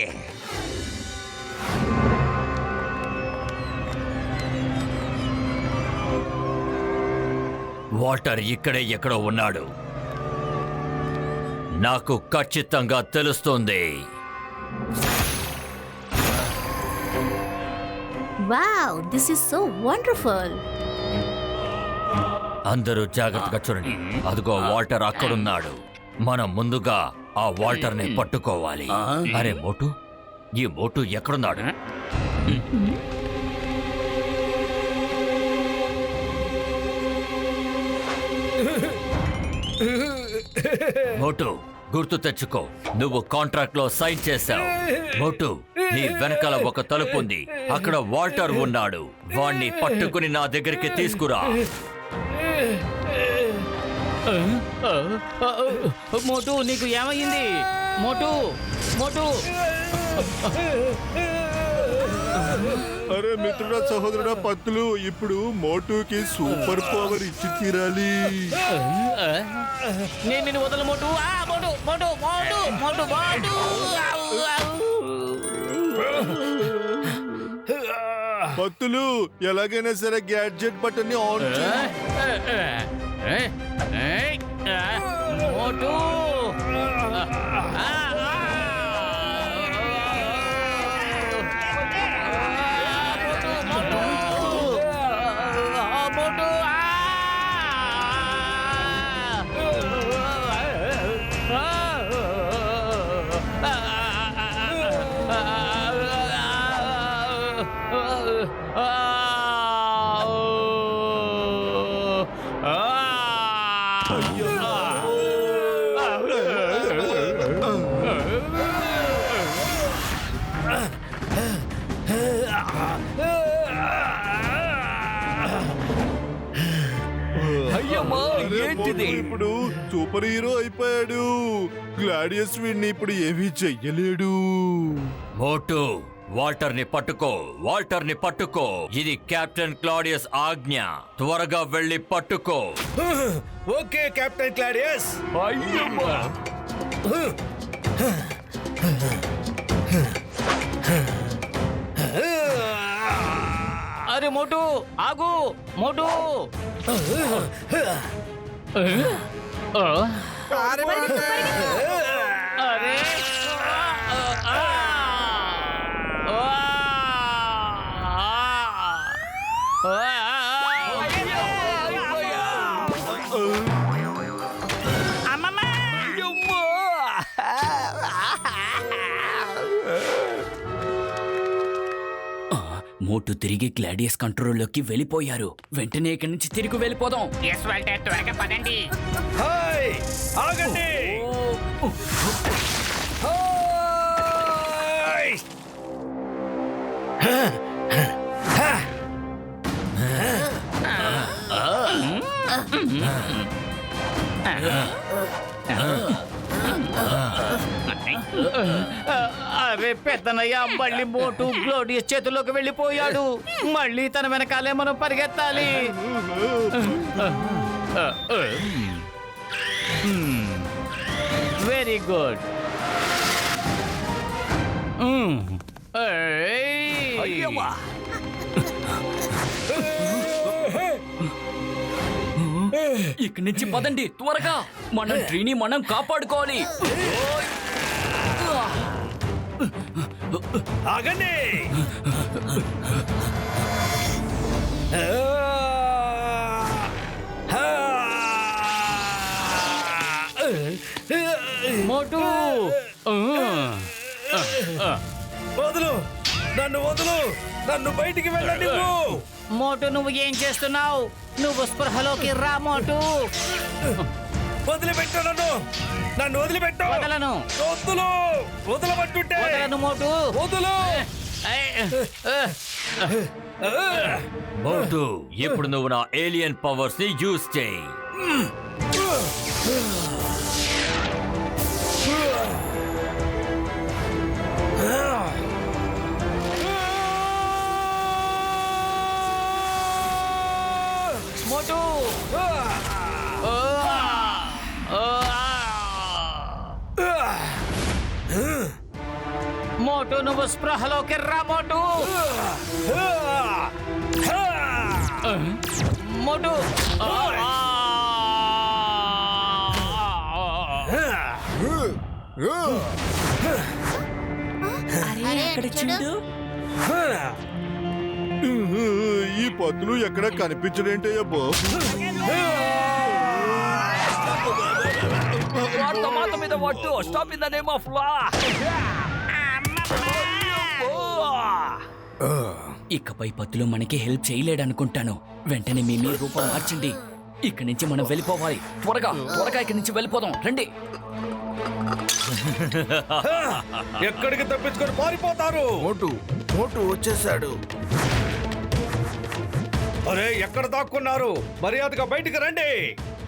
వాటర్ ఇక్కడే ఎక్కడో ఉన్నాడు, నాకు ఖచ్చితంగా తెలుస్తుంది. Wow, this is so wonderful. అందరూ జాగ్రత్తగా చూడండి, అదిగో వాల్టర్ అక్కడున్నాడు. మనం ముందుగా ఆ వాల్టర్ ని పట్టుకోవాలి. అరే మోటు, ఈ మోటు ఎక్కడున్నాడు? మోటు, గుర్తు తెచ్చుకో, నువ్వు కాంట్రాక్ట్ లో సైన్ చేశావు. మోటు, నీ వెనకాల ఒక తలుపు ఉంది, అక్కడ వాల్టర్ ఉన్నాడు. వాణ్ణి పట్టుకుని నా దగ్గరికి తీసుకురా. మోటు, నీకు ఏమైంది? మోటు, మోటు. అరే మిత్రుడా, సహోదరుడా, పత్తులు, ఇప్పుడు మోటుకి సూపర్ పవర్ ఇచ్చి తీరాలి. నేను నిన్ను వదల మోటు. మోటు, మోటు, మోటు, మోటు, మోటు. పత్తులు, ఎలాగైనా సరే గ్యాడ్జెట్ బటన్ ని ఆన్ చేయి. మోటు. మోటు ఇప్పుడు సూపర్ హీరో అయిపోయాడు. గ్లాడియస్ వీడిని ఇప్పుడు ఏమీ చెయ్యలేడు. మోటు, వాల్టర్ ని పట్టుకో, వాల్టర్ ని పట్టుకో. ఇది కెప్టెన్ క్లాడియస్ ఆజ్ఞ. త్వరగా వెళ్ళి పట్టుకో. Okay captain Claudius. అరే మోటు, ఆగు మోటు. అరే మోటు తిరిగి గ్లాడియస్ కంట్రోల్లోకి వెళ్ళిపోయారు. వెంటనే ఇక్కడి నుంచి తిరిగి వెళ్ళిపోదాం. త్వరగా పదండి. హాయ్, ఆగండి. అరే పెద్దనయ్య, మళ్ళీ మోటు గ్లోడియస్ చేతుల్లోకి వెళ్ళిపోయాడు. మళ్ళీ తన వెనకాలే మనం పరిగెత్తాలి. Very good. ఇక్కడి నుంచి పదండి త్వరగా. మన ట్రీని మనం కాపాడుకోవాలి. ఆగండి. వదులు, నన్ను వదులు, నన్ను బయటికి వెళ్ళండి. మోటు నువ్వు ఏం చేస్తున్నావు? నువ్వు స్పృహలోకి రా మోటు. వదిలిపెట్టు, నన్ను వదిలిపెట్టు. వదలను. వదులు, వదలబట్టుంటే. వదలను మోటు. వదులు. మోటు, ఇప్పుడు నువ్వు నా ఏలియన్ పవర్స్ ని యూజ్ చేయి. మోటు మోటు నువ్వు స్పృహలోకి రా మోటు. మోటు అరే అక్కడ చూడు. ఈ పత్తులు ఎక్కడ కనిపించడేంటయ్యా బాబు? వార్త మీద పట్టు. Stop in the name of law. ఇకపై పత్తులు మనకి హెల్ప్ చేయలేడనుకుంటాను. వెంటనే మీ రూపం మార్చండి. ఇక్కడి నుంచి మనం వెళ్ళిపోవాలి. త్వరగా త్వరగా ఇక్కడి నుంచి వెళ్ళిపోదాం. రండి. ఎక్కడికి తప్పించుకొని పారిపోతారు? మోటు వచ్చేసాడు. అరే, ఎక్కడ దాక్కున్నారు? మర్యాదగా బయటికి రండి.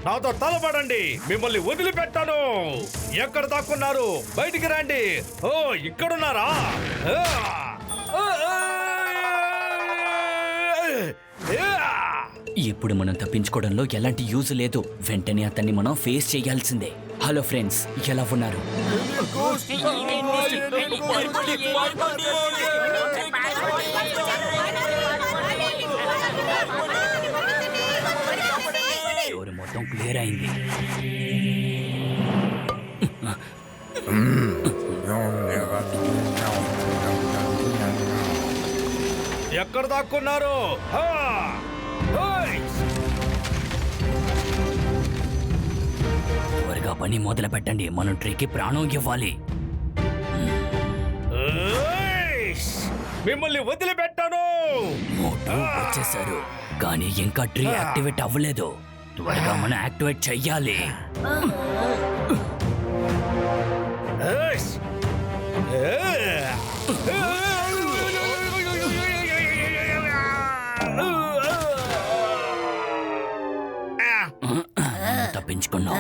నాతో తలపడండి. మిమ్మల్ని వదిలిపెట్టాను. ఎక్కడ దాక్కున్నారు? బయటికి రండి. ఓ, ఇక్కడున్నారా? ఇప్పుడు మనం తప్పించుకోవడంలో ఎలాంటి యూజ్ లేదు. వెంటనే అతన్ని మనం ఫేస్ చేయాల్సిందే. హలో ఫ్రెండ్స్, ఎలా ఉన్నారు? ఎవరు మొత్తం క్లియర్ అయింది. ఎక్కడ దాక్కున్నారు? త్వరగా పని మొదలు పెట్టండి. మనం ట్రీకి ప్రాణం ఇవ్వాలి. మిమ్మల్ని వదిలిపెట్టాను. మోటు వచ్చేసారు, కానీ ఇంకా ట్రీ యాక్టివేట్ అవ్వలేదు. త్వరగా మనం యాక్టివేట్ చెయ్యాలి. తప్పించుకున్నాం.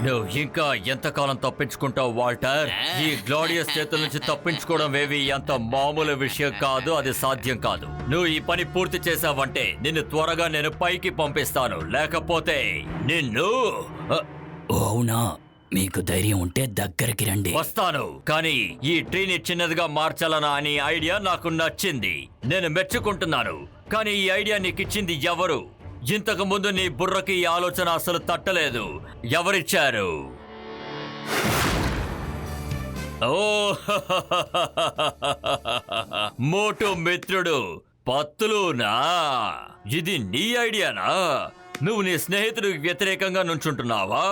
నువ్వు ఇంకా ఎంతకాలం తప్పించుకుంటావు వాల్టర్? ఈ గ్లాడియస్ చేతుల నుంచి తప్పించుకోవడం ఏవి అంత మామూలు విషయం కాదు. అది సాధ్యం కాదు. నువ్వు ఈ పని పూర్తి చేసావంటే నిన్ను త్వరగా నేను పైకి పంపిస్తాను. లేకపోతే నిన్ను అవునా? మీకు ధైర్యం ఉంటే దగ్గరికి రండి. వస్తాను, కానీ ఈ ట్రీని చిన్నదిగా మార్చాలన్న అని ఐడియా నాకు నచ్చింది. నేను మెచ్చుకుంటున్నాను. కానీ ఈ ఐడియా నీకు ఇచ్చింది ఎవరు? ఇంతకు ముందు నీ బుర్రకి ఈ ఆలోచన అసలు తట్టలేదు. ఎవరిచ్చారు? ఓ మోటు మిత్రుడు, పత్తులునా? ఇది నీ ఐడియానా? నువ్వు నీ స్నేహితుడికి వ్యతిరేకంగా నుంచుంటున్నావా?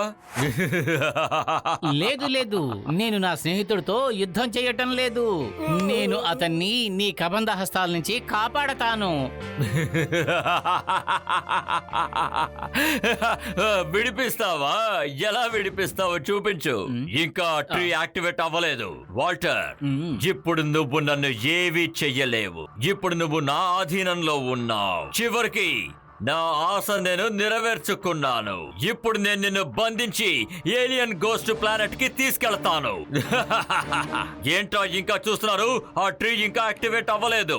లేదు లేదు, నేను నా స్నేహితుడితో యుద్ధం చేయటం లేదు. నేను అతన్ని నీ కబంధ హస్తాల నుంచి కాపాడతాను. విడిపిస్తావా? ఎలా విడిపిస్తావో చూపించు. ఇంకా ట్రీ యాక్టివేట్ అవ్వలేదు. వాల్టర్, ఇప్పుడు నువ్వు నన్ను ఏవీ చెయ్యలేవు. ఇప్పుడు నువ్వు నా ఆధీనంలో ఉన్నావు. చివరికి నా ఆశ నేను నెరవేర్చుకున్నాను. ఇప్పుడు నేను నిన్ను బంధించి ఏలియన్ గోస్ట్ ప్లానెట్ కి తీసుకెళ్తాను. ఏంటో ఇంకా చూస్తున్నారు? ఆ ట్రీ ఇంకా యాక్టివేట్ అవ్వలేదు.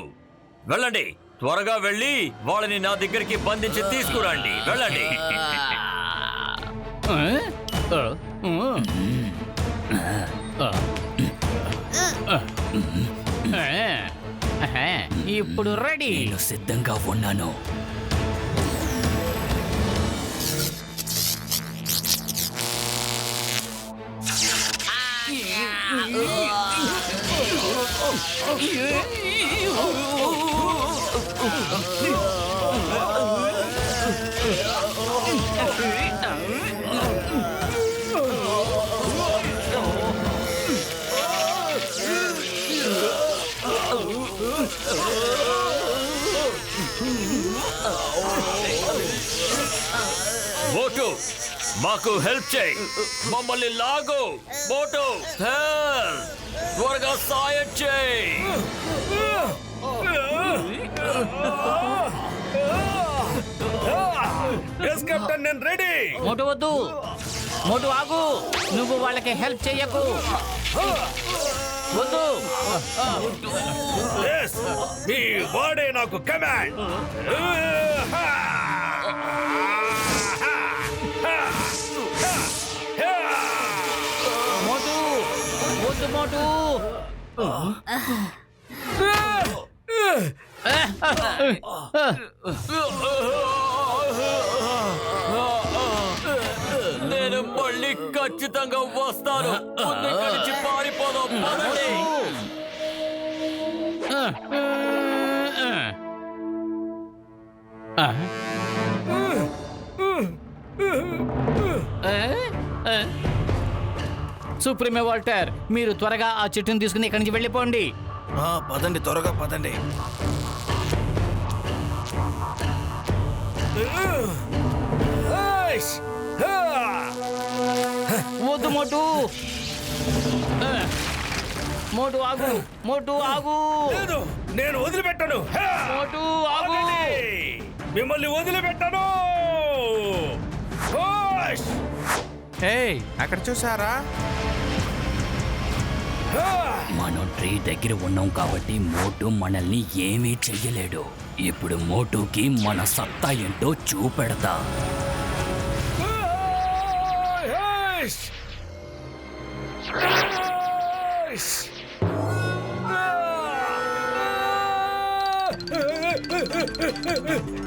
వెళ్ళండి, త్వరగా వెళ్ళి వాళ్ళని నా దగ్గరికి బంధించి తీసుకురండి. వెళ్ళండి. ఇప్పుడు రెడీ. నేను సిద్ధంగా ఉన్నాను. మోటు మాకు హెల్ప్ చేయి, మమ్మల్ని లాగు. మోటు హెల్ప్, త్వరగా సాయం చేయి. ఎస్ కెప్టెన్, నేను రెడీ. మోటు వద్దు, మోటు ఆగు. నువ్వు వాళ్ళకి హెల్ప్ చెయ్యకు. వద్దు. ఎస్, మీ వాడే నాకు కమాండ్. మోటు వద్దు, మోటు. నేను మళ్ళీ ఖచ్చితంగా వస్తాను. ముందు ఇక్కడి నుంచి పారిపోదాం. పదండి. సుప్రీమే వాల్టర్, మీరు త్వరగా ఆ చెట్టుని తీసుకుని ఇక్కడి నుంచి వెళ్ళిపోండి. పదండి, త్వరగా పదండి. వద్దు మోటు. మోటు ఆగు, మోటు ఆగు. లేదు, నేను వదిలిపెట్టను. మోటు ఆగు. మిమ్మల్ని వదిలిపెట్టను. అక్కడ చూసారా? మనం ట్రీ దగ్గర ఉన్నాం కాబట్టి మోటు మనల్ని ఏమీ చెయ్యలేడు. ఇప్పుడు మోటుకి మన సత్తా ఏంటో చూపెడతా.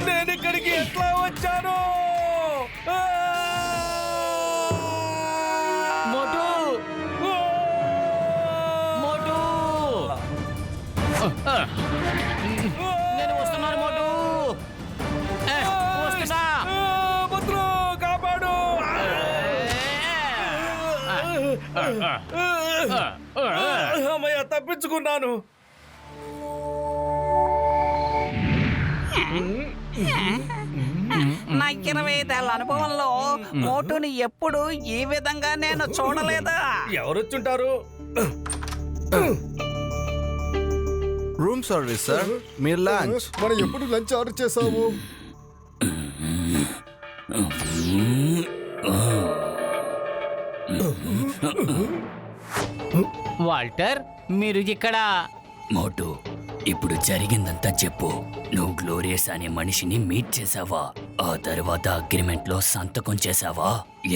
నేను ఇక్కడికి ఎట్లా వచ్చాను? మోటు, మోటు. నేను వస్తున్నాను మోటు. వస్తున్నా. పుత్రు, కాపాడు. అమ్మయ్య, తప్పించుకున్నాను. నా 25 ఏళ్ల అనుభవంలో మోటుని ఎప్పుడు ఈ విధంగా నేను చూడలేదా? ఎవరొచ్చుంటారు? రూమ్ సర్వీస్ సార్, మీరు లంచ్. మనం ఎప్పుడు లంచ్ ఆర్డర్ చేసావు? వాల్టర్, మీరు ఇక్కడ. మోటు, ఇప్పుడు జరిగిందంతా చెప్పు. నువ్వు గ్లోరియస్ అనే మనిషిని మీట్ చేసావా? ఆ తర్వాత అగ్రిమెంట్ లో సంతకం చేసావా?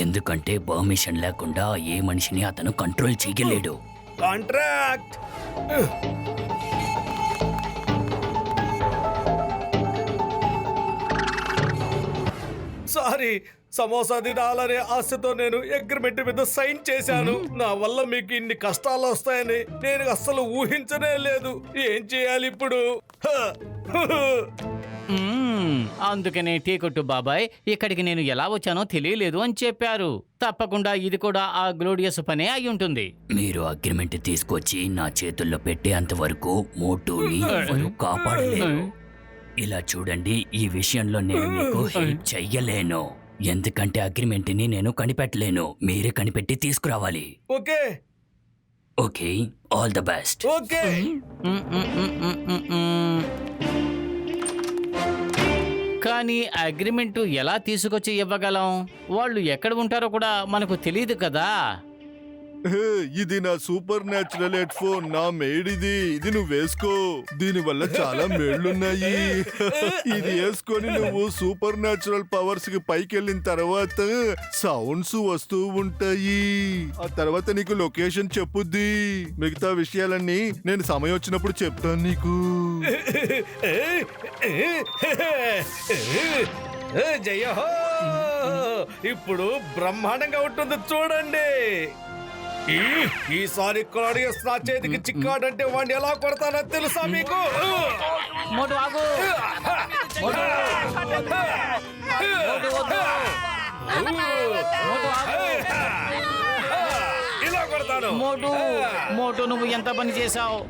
ఎందుకంటే పర్మిషన్ లేకుండా ఏ మనిషిని అతను కంట్రోల్ చేయలేడు. కాంట్రాక్ట్. సారీ, సమోసా తినాలనే ఆశతో నేను అగ్రిమెంట్ మీద సైన్ చేశాను. నా వల్ల మీకు ఇన్ని కష్టాలు వస్తాయని నేను అస్సలు ఊహించనే లేదు. ఏం చేయాలి ఇప్పుడు? అందుకనే టీ కొట్టు బాబాయ్ ఇక్కడికి నేను ఎలా వచ్చానో తెలియలేదు అని చెప్పారు. తప్పకుండా ఇది కూడా ఆ గ్లోడియస్ పనే అయి ఉంటుంది. మీరు అగ్రిమెంట్ తీసుకొచ్చి నా చేతుల్లో పెట్టేంత వరకు మోటుని ఎవరు కాపాడలేరు. ఇలా చూడండి, ఈ విషయంలో నేను మీకు హెల్ప్ చెయ్యలేను. ఎందుకంటే అగ్రిమెంట్ ని నేను కనిపెట్టలేను. మీరే కనిపెట్టి తీసుకురావాలి. Okay okay, all the best. Okay. కానీ అగ్రిమెంట్ ఎలా తీసుకొచ్చి ఇవ్వగలం? వాళ్ళు ఎక్కడ ఉంటారో కూడా మనకు తెలియదు కదా. ఇది నా సూపర్ న్యాచురల్ హెడ్ ఫోన్, నా మేడ్ ఇది. ఇది నువ్వు వేసుకో, దీని వల్ల చాలా మేళ్లున్నాయి. ఇది వేసుకొని నువ్వు సూపర్ న్యాచురల్ పవర్స్ కి పైకి వెళ్ళిన తర్వాత సౌండ్స్ వస్తూ ఉంటాయి. ఆ తర్వాత నీకు లొకేషన్ చెప్పుద్ది. మిగతా విషయాలన్నీ నేను సమయం వచ్చినప్పుడు చెప్తాను నీకు. జయ హో! ఇప్పుడు బ్రహ్మాండంగా ఉంటుంది చూడండి. ఈసారి క్లాడియస్ నా చేతికి చిక్కాడంటే వాడిని ఎలా కొడతానో తెలుసా మీకు? మోటు ఆగు. మోటు. మోటు వద్దు. మోటు ఆగు. ఇలా కొడతాను. మోటు, మోటు నువ్వు ఎంత పని చేశావు?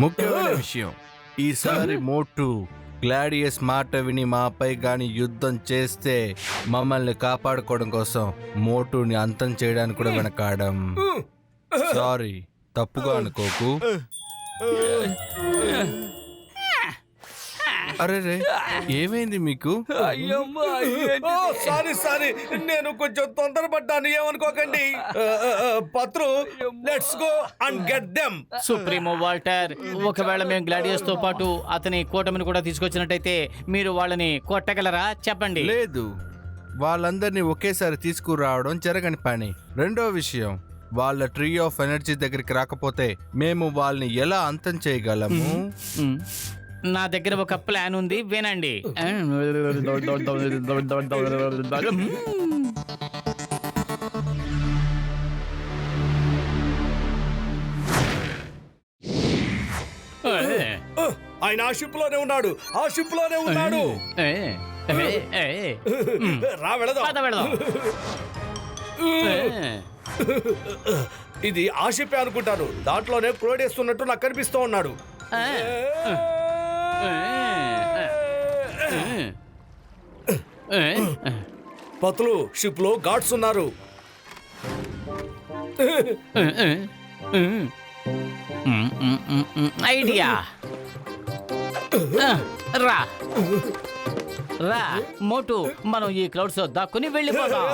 ముఖ్యమైన విషయం, ఈసారి మోటు గ్లాడియస్ మాట విని మాపై గాని యుద్ధం చేస్తే మమ్మల్ని కాపాడుకోవడం కోసం మోటుని అంతం చేయడానికి కూడా వెనకాడం. సారీ, తప్పుగా అనుకోకు. అరే రే, ఏమైంది మీకు? సారీ, నేను కొంచెం తొందరపడ్డాను, ఏమనుకోకండి. Patlu, let's go and get them. Supremo Walter, ఒకవేళ మేము గ్లాడియస్ తో పాటు అతని కూటమిని కూడా తీసుకొచ్చినట్టయితే మీరు వాళ్ళని కొట్టగలరా? చెప్పండి. లేదు, వాళ్ళందరినీ ఒకేసారి తీసుకురావడం జరగని పని. రెండో విషయం, వాళ్ళ ట్రీ ఆఫ్ ఎనర్జీ దగ్గరికి రాకపోతే మేము వాళ్ళని ఎలా అంతం చేయగలము? నా దగ్గర ఒక ప్లాన్ ఉంది, వినండి. ఆయన ఆ షిప్ లోనే ఉన్నాడు, ఆ షిప్ లోనే ఉన్నాడు. రా వెళదాం. ఇది ఆ షిప్పే అనుకుంటాను, దాంట్లోనే క్లోడేస్తున్నట్టు నాకు కనిపిస్తూ ఉన్నాడు. పతులు, షిప్ లో గార్డ్స్ ఉన్నారు. ఐడియా, రా రా మోటు, మనం ఈ క్లౌడ్స్ దాక్కుని వెళ్ళిపోదాం.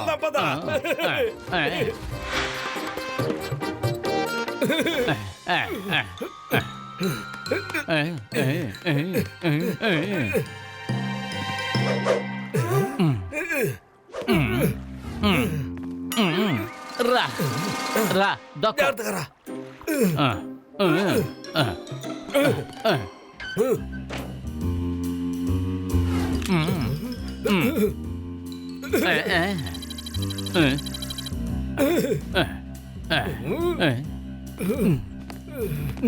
రా రా జాగ్రత్తగా.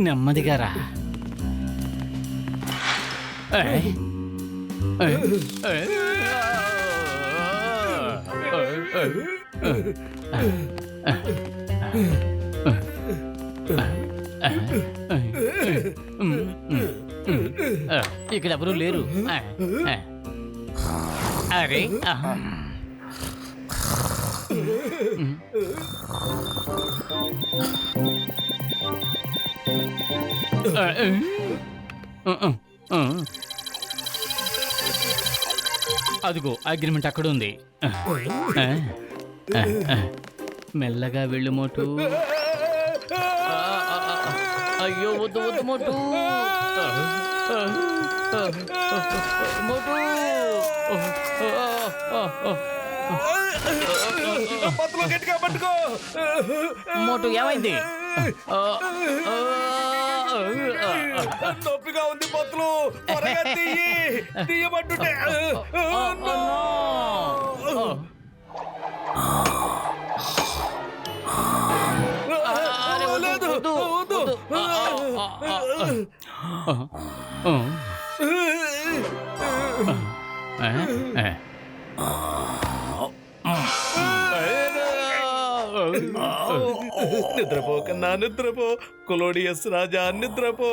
నెమ్మదిగా రా. ఇక్కడ ఎవరు లేరు. అరే అదిగో అగ్రిమెంట్ అక్కడ ఉంది. మెల్లగా వెళ్ళు మోటు. అయ్యో వద్దు వద్దు మోటు. మోటు గట్టిగా పట్టుకో. మోటు ఏమైంది? నొప్పిగా ఉంది పత్తులు, త్వరగా తీయబట్టుంటే. నిద్రపో కన్నా నిద్రపో, కొలోడియస్ రాజా నిద్రపో,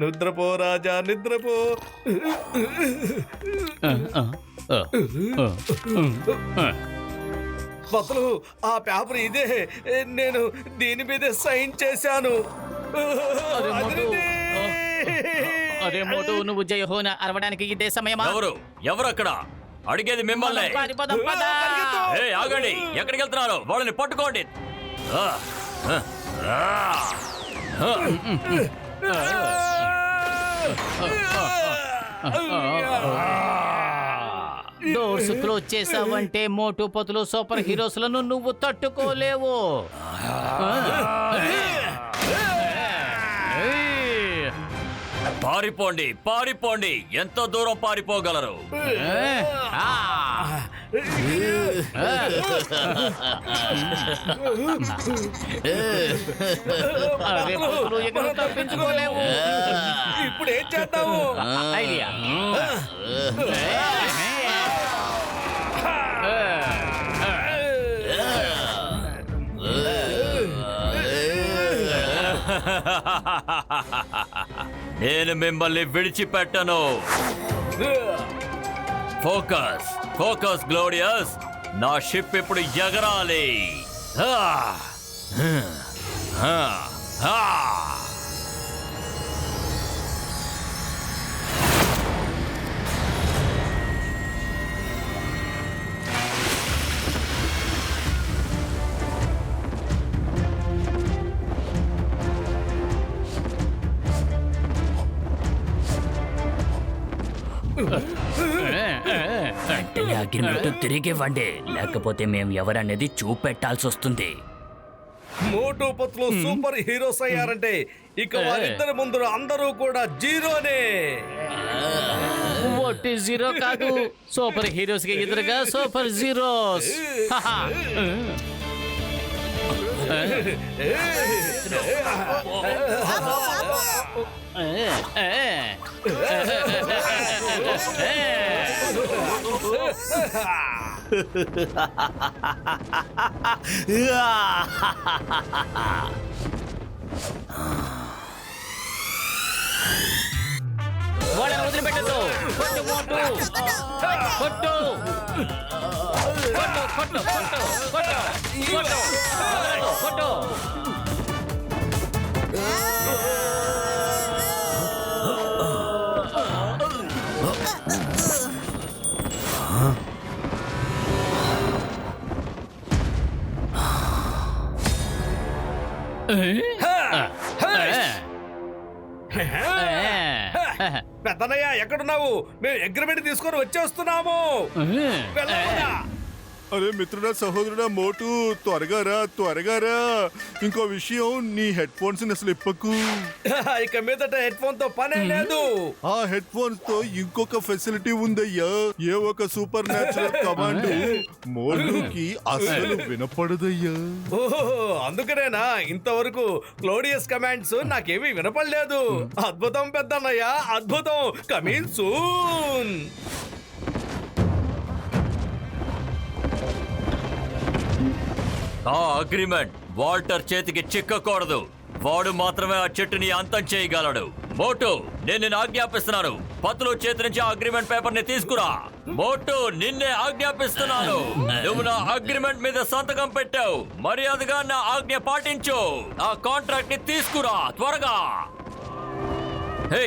నిద్రపో రాజా నిద్రపో. పత్తులు, ఆ పేపర్ ఇదే, నేను దీని మీద సైన్ చేశాను. అరే మోటు, నువ్వు జయహోన అరవడానికి ఇదే సమయమా? ఎవరు అక్కడ? అడిగేది మిమ్మల్ని. ఆగండి, ఎక్కడికి వెళ్తున్నారు? వాళ్ళని పట్టుకోండి. డోర్స్ క్లోజ్ చేసావంటే మోటు పతులు సూపర్ హీరోస్లను నువ్వు తట్టుకోలేవు. పారిపోండి, పారిపోండి. ఎంత దూరం పారిపోగలరు? తప్పించుకోలేవు. ఇప్పుడు ఏం చేద్దాము? ఐడియా. నేను మిమ్మల్ని విడిచిపెట్టను. ఫోకస్ ఫోకస్ గ్లోరియస్, నా షిప్ ఇప్పుడు ఎగరాలి. వెంటనే అగ్రిమెంట్ తిరిగి ఇవ్వండి, లేకపోతే మేము ఎవరనేది చూపెట్టాల్సి వస్తుంది. మోటు పత్లు సూపర్ హీరోస్ అయ్యారంటే ఇక వారిద్దరి ముందు అందరూ కూడా జీరోనే. ఒట్టి జీరో కాదు, సూపర్ హీరోస్ కి ఎదురుగా సూపర్ జీరోస్. వాళ్ళని వదిలిపెట్టద్దు. కొట్టు మోటు, కొట్టు, కొట్టు, కొట్టు, కొట్టు, కొట్టు, కొట్టు, కొట్టు. పెద్దనయ్య ఎక్కడున్నావు? మేము అగ్రిమెంట్ తీసుకొని వచ్చేస్తున్నాము. వెళ్ళవయ్యా. అరే మిత్రుడా, సహోదరుడా మోటు, త్వరగా రా, త్వరగా రా. ఇంకో విషయం, నీ హెడ్ ఫోన్స్ అసలు ఇప్పకు. ఇక మీదట హెడ్ ఫోన్ తో పనే లేదు. ఆ హెడ్ ఫోన్స్ తో ఇంకొక ఫెసిలిటీ ఉందయ్యా. ఏ ఒక సూపర్ న్యాచురల్ కమాండ్ మోటుకి అసలు వినపడదయ్యా. ఓహో, అందుకనేనా ఇంతవరకు క్లోడియస్ కమాండ్స్ నాకేమీ వినపడలేదు. అద్భుతం పెద్దన్నయ్య, అద్భుతం. Coming soon. ఆ అగ్రిమెంట్ వాల్టర్ చేతికి చిక్కకూడదు. వాడు మాత్రమే ఆ చెట్టుని అంతం చేయగలడు. మోటు, నేను నిన్ను ఆజ్ఞాపిస్తున్నాను, పత్తులు చేతి నుంచి ఆ అగ్రిమెంట్ పేపర్ ని తీసుకురా. మోటు, నిన్నే ఆజ్ఞాపిస్తున్నాను. నువ్వు నా అగ్రిమెంట్ మీద సంతకం పెట్టావు. మర్యాదగా నా ఆజ్ఞ పాటించు. ఆ కాంట్రాక్ట్ ని తీసుకురా త్వరగా. హే,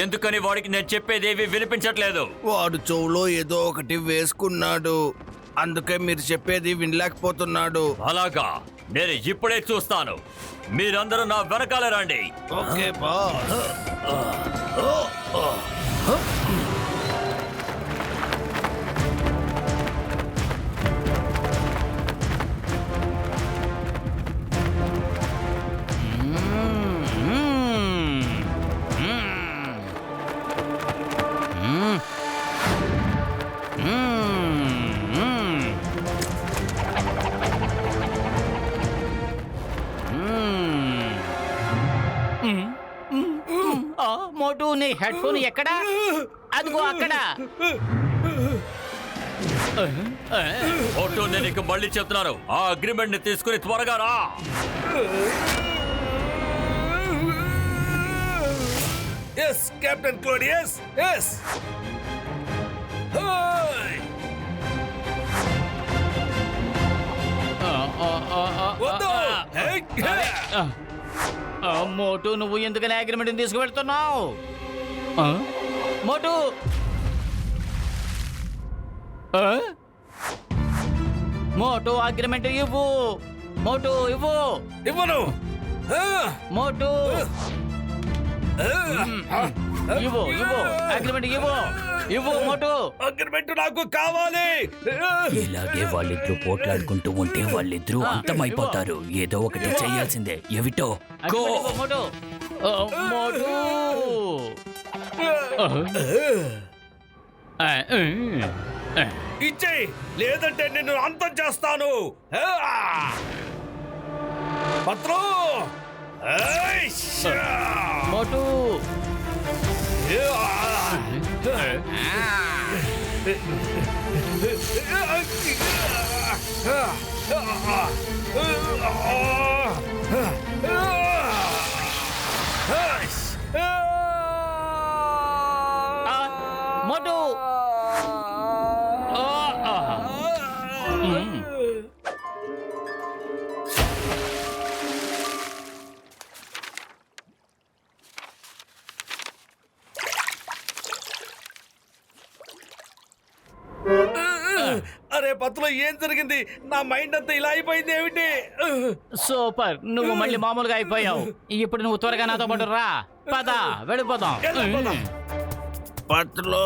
ఎందుకని వాడికి నేను చెప్పేదేవి వినిపించట్లేదు? వాడు చెవులో ఏదో ఒకటి వేసుకున్నాడు, అందుకే మీరు చెప్పేది వినలేకపోతున్నాడు. అలాగా, నేను ఇప్పుడే చూస్తాను. మీరందరూ నా వెనకాల రండి. Okay boss. మోటు, నీ హెడ్ ఫోన్ ఎక్కడా? అదిగో అక్కడ. మోటు, నేను ఇక మళ్ళీ చెప్తున్నాను, ఆ అగ్రిమెంట్ ని తీసుకుని త్వరగా రా. Yes captain Clodius, yes. వద్దు. మోటు, నువ్వు ఎందుకని అగ్రిమెంట్ తీసుకువెళ్తున్నావు? మోటు, మోటు అగ్రిమెంట్ ఇవ్వు. మోటు ఇవ్వు. ఇవ్వను. మోటు ఇవ్వు, ఇవ్వు అగ్రిమెంట్ ఇవ్వు, ఇవ్వు మోటు. అగ్రిమెంట్ నాకు కావాలి. ఇలాగే వాళ్ళిద్దరూ పోట్లాడుకుంటూ ఉంటే వాళ్ళిద్దరూ అంతమైపోతారు. ఏదో ఒకటి చేయాల్సిందే. ఏమిటో గో. మోటు, మోటు. ఇచ్చేయి, లేదంటే నిన్ను అంతం చేస్తాను. పత్రం. మోటు. అరే పత్తులో ఏం జరిగింది? నా మైండ్ అంతా ఇలా అయిపోయింది ఏమిటి? సూపర్, నువ్వు మళ్ళీ మామూలుగా అయిపోయావు. ఇప్పుడు నువ్వు త్వరగా నాతో పాటు రా. పద, వెళ్ళిపోదాం. పత్తులో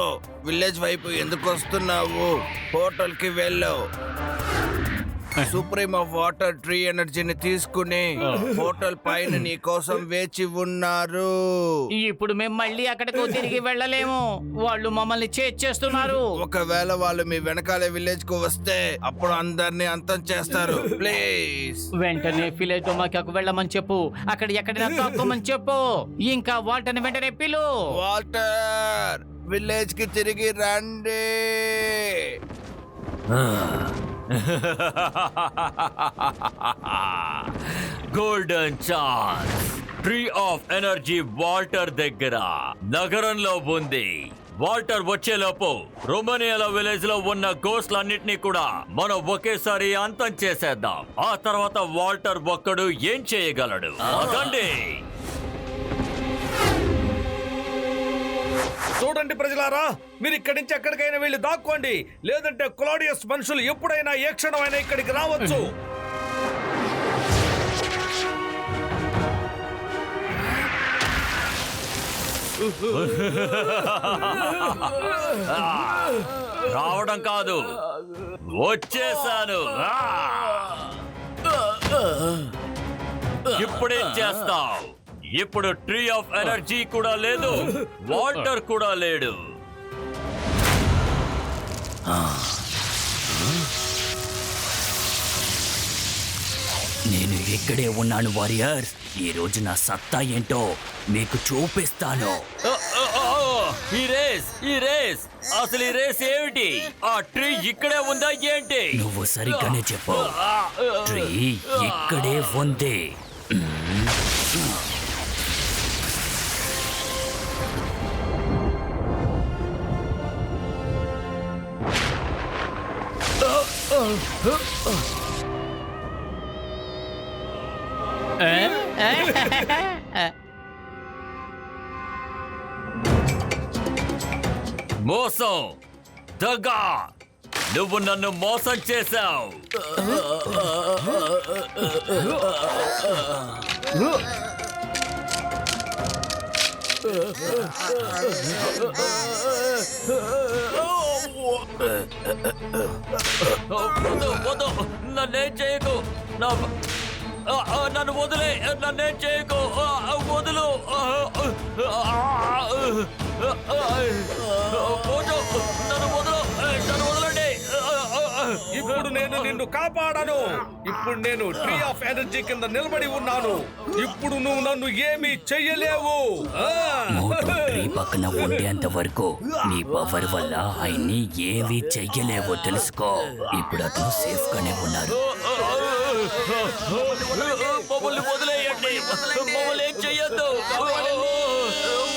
విలేజ్ వైపు ఎందుకు వస్తున్నావు? హోటల్ కి వెళ్ళు. సుప్రీం ఆఫ్ వాటర్ ట్రీ ఎనర్జీని తీసుకుని హోటల్ పైన నీ కోసం వేచి ఉన్నారు. ఇప్పుడు మేము మళ్ళీ అక్కడికి తిరిగి వెళ్ళలేము. వాళ్ళు మమ్మల్ని చేస్తున్నారు. ఒకవేళ వాళ్ళు మీ వెనకాలే విలేజ్ కు వస్తే అప్పుడు అందరినీ అంతం చేస్తారు. ప్లీజ్ వెంటనే విలేజ్ టొమాకోకు వెళ్ళమని చెప్పు. అక్కడ ఎక్కడైనా తక్కువమని చెప్పు. ఇంకా వాటర్ని వెంటనే పిలు. వాటర్ విలేజ్ కి తిరిగి రండి. Golden chance. Tree of energy Walter దగ్గర నగరంలో ఉంది. వాల్టర్ వచ్చేలోపు రొమానియాలో విలేజ్ లో ఉన్న గోస్ట్లన్నిటినీ కూడా మనం ఒకేసారి అంతం చేసేద్దాం. ఆ తర్వాత వాల్టర్ ఒక్కడు ఏం చేయగలడు? అదండి. చూడండి ప్రజలారా, మీరు ఇక్కడి నుంచి ఎక్కడికైనా వెళ్ళి దాక్కోండి. లేదంటే క్లాడియస్ మనుషులు ఎప్పుడైనా ఏ క్షణమైనా ఇక్కడికి రావచ్చు. రావడం కాదు, వచ్చేసాను. ఇప్పుడేం చేస్తావు? ఇప్పుడు ట్రీ ఆఫ్ ఎనర్జీ కూడా లేదు, వాటర్ కూడా లేడు. నేను ఇక్కడే ఉన్నాను వారియర్స్. ఈ రోజు నా సత్తా ఏంటో మీకు చూపిస్తాను. ఈ రేస్ అసలు ఈ రేస్ ఏమిటి? ఆ ట్రీ ఇక్కడే ఉందా ఏంటి? నువ్వు సరిగ్గానే చెప్పు. ట్రీ ఇక్కడే ఉంది. మోసం, దగా, నువ్వు నన్ను మోసం చేశావు. నన్నేం చేయకు, నన్ను వదిలే, నన్నేం చేయకు, వదులు. నన్ను వదలండి. ఇప్పుడు నేను నిన్ను కాపాడను. ఇప్పుడు నేను ట్రీ ఆఫ్ ఎనర్జీ కింద నిలబడి ఉన్నాను. ఇప్పుడు నువ్వు నన్ను ఏమీ చెయ్యలేవు. ట్రీ పక్కన ఉండేంత వరకు నీ పవర్ వల్ల ఆయన్ని ఏమీ చెయ్యలేవో తెలుసుకో. ఇప్పుడు అతను సేఫ్ గానే ఉన్నారు. మమ్మల్ని వదిలేయండి, మమ్మల్ని ఏం చెయ్యొద్దు,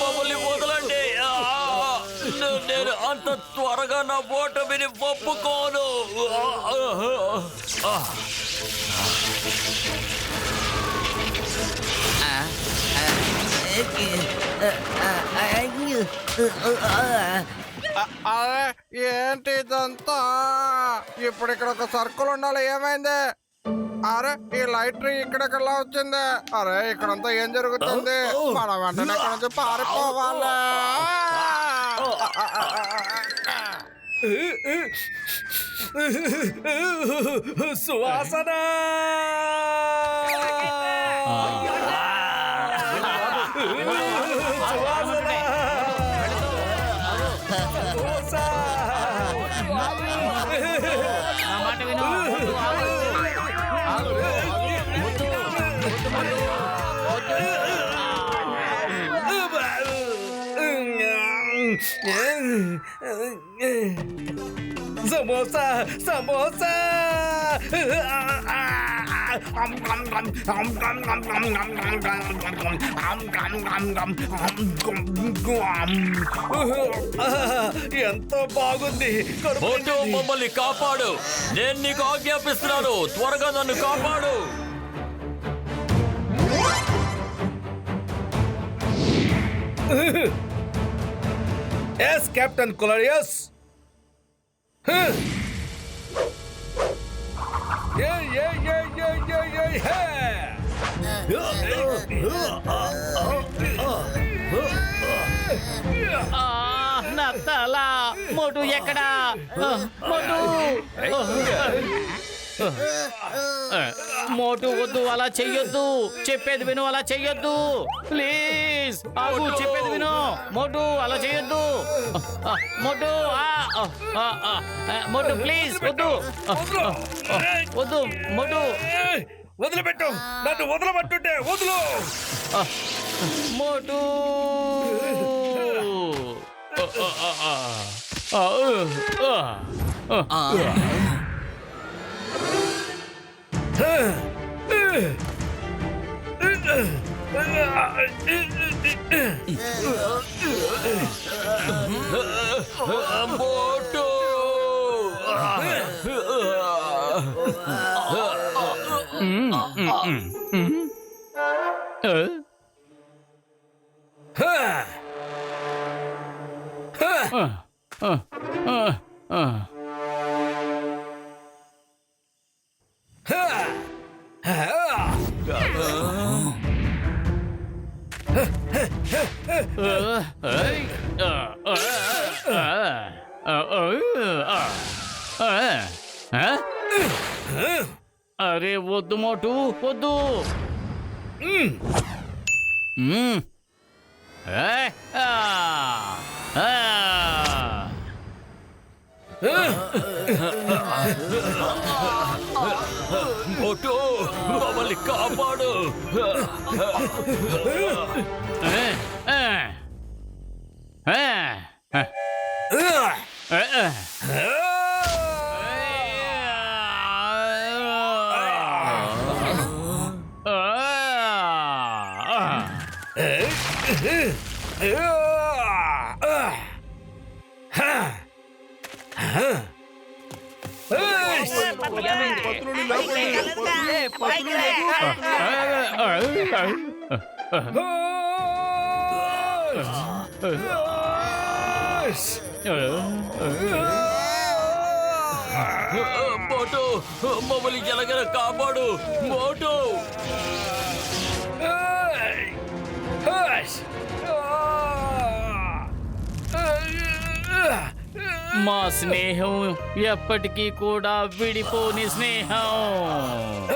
మమ్మల్ని వదలండి. నేను అంత త్వరగా నా ఓటమిని ఒప్పుకోను. అరే ఏంటి ఇదంతా? ఇప్పుడు ఇక్కడ ఒక సర్కిల్ ఉండాలి, ఏమైంది? అరే ఈ లైట్ ఇక్కడికెళ్ళా వచ్చింది. అరే ఇక్కడంతా ఏం జరుగుతుంది? మన వెంటనే ఇక్కడ నుంచి పారిపోవాలి. సువాసన సమోసా సమోసా. ఎంతో బాగుంది. మమ్మల్ని కాపాడు, నేను నీకు ఆజ్ఞాపిస్తున్నాను. త్వరగా నన్ను కాపాడు. Yes captain Coladius. నా తల మోటు ఎక్కడా మోటు మోటు వద్దు అలా చెయ్యొద్దు చెప్పేది విను అలా చెయ్యొద్దు ప్లీజ్ ఆగు చెప్పేది విను మోటు అలా చెయ్యొద్దు మోటు మోటు ప్లీజ్ వద్దు వద్దు మోటు వదిలిపెట్టు నన్ను వదలబట్టుంటే వదులు మోటు మోటు అరే వద్దు మోటు వద్దు మోటు మమ్మల్ని కాపాడు మోటు మమ్మల్ని ఎలాగైనా కాపాడు మోటు మా స్నేహం ఎప్పటికీ కూడా విడిపోని స్నేహం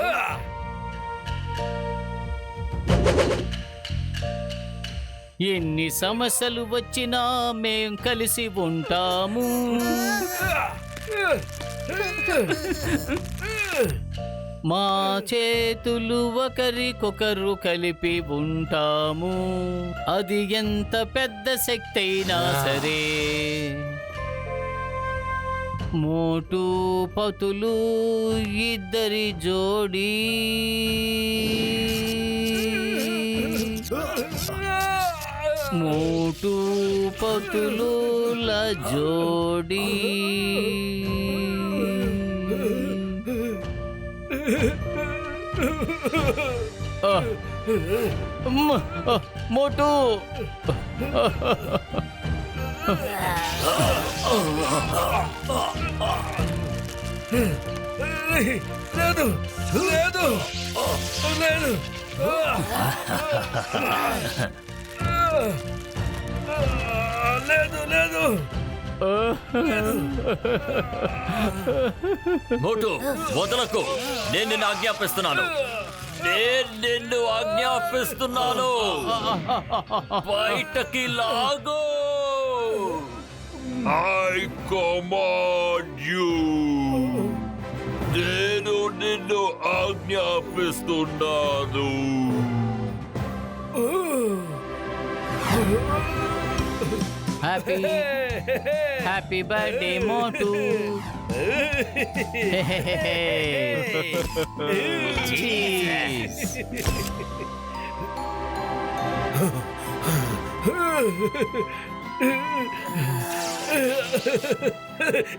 ఎన్ని సమస్యలు వచ్చినా మేం కలిసి ఉంటాము మా చేతులు ఒకరికొకరు కలిపి ఉంటాము అది ఎంత పెద్ద శక్తి అయినా సరే మోటు పతులు ఇద్దరి జోడీ మోటు పతులుల జోడీ మోటు లేదు లేదు లేదు లేదు లేదు మోటు వదలకు నేను నిన్ను ఆజ్ఞాపిస్తున్నాను నిన్ను ఆజ్ఞాపిస్తున్నాను బయటకి లాగో ఐ కమాండ్ యు నేను నిన్ను ఆజ్ఞాపిస్తున్నాను హ్యాపీ బర్త్డే మోటు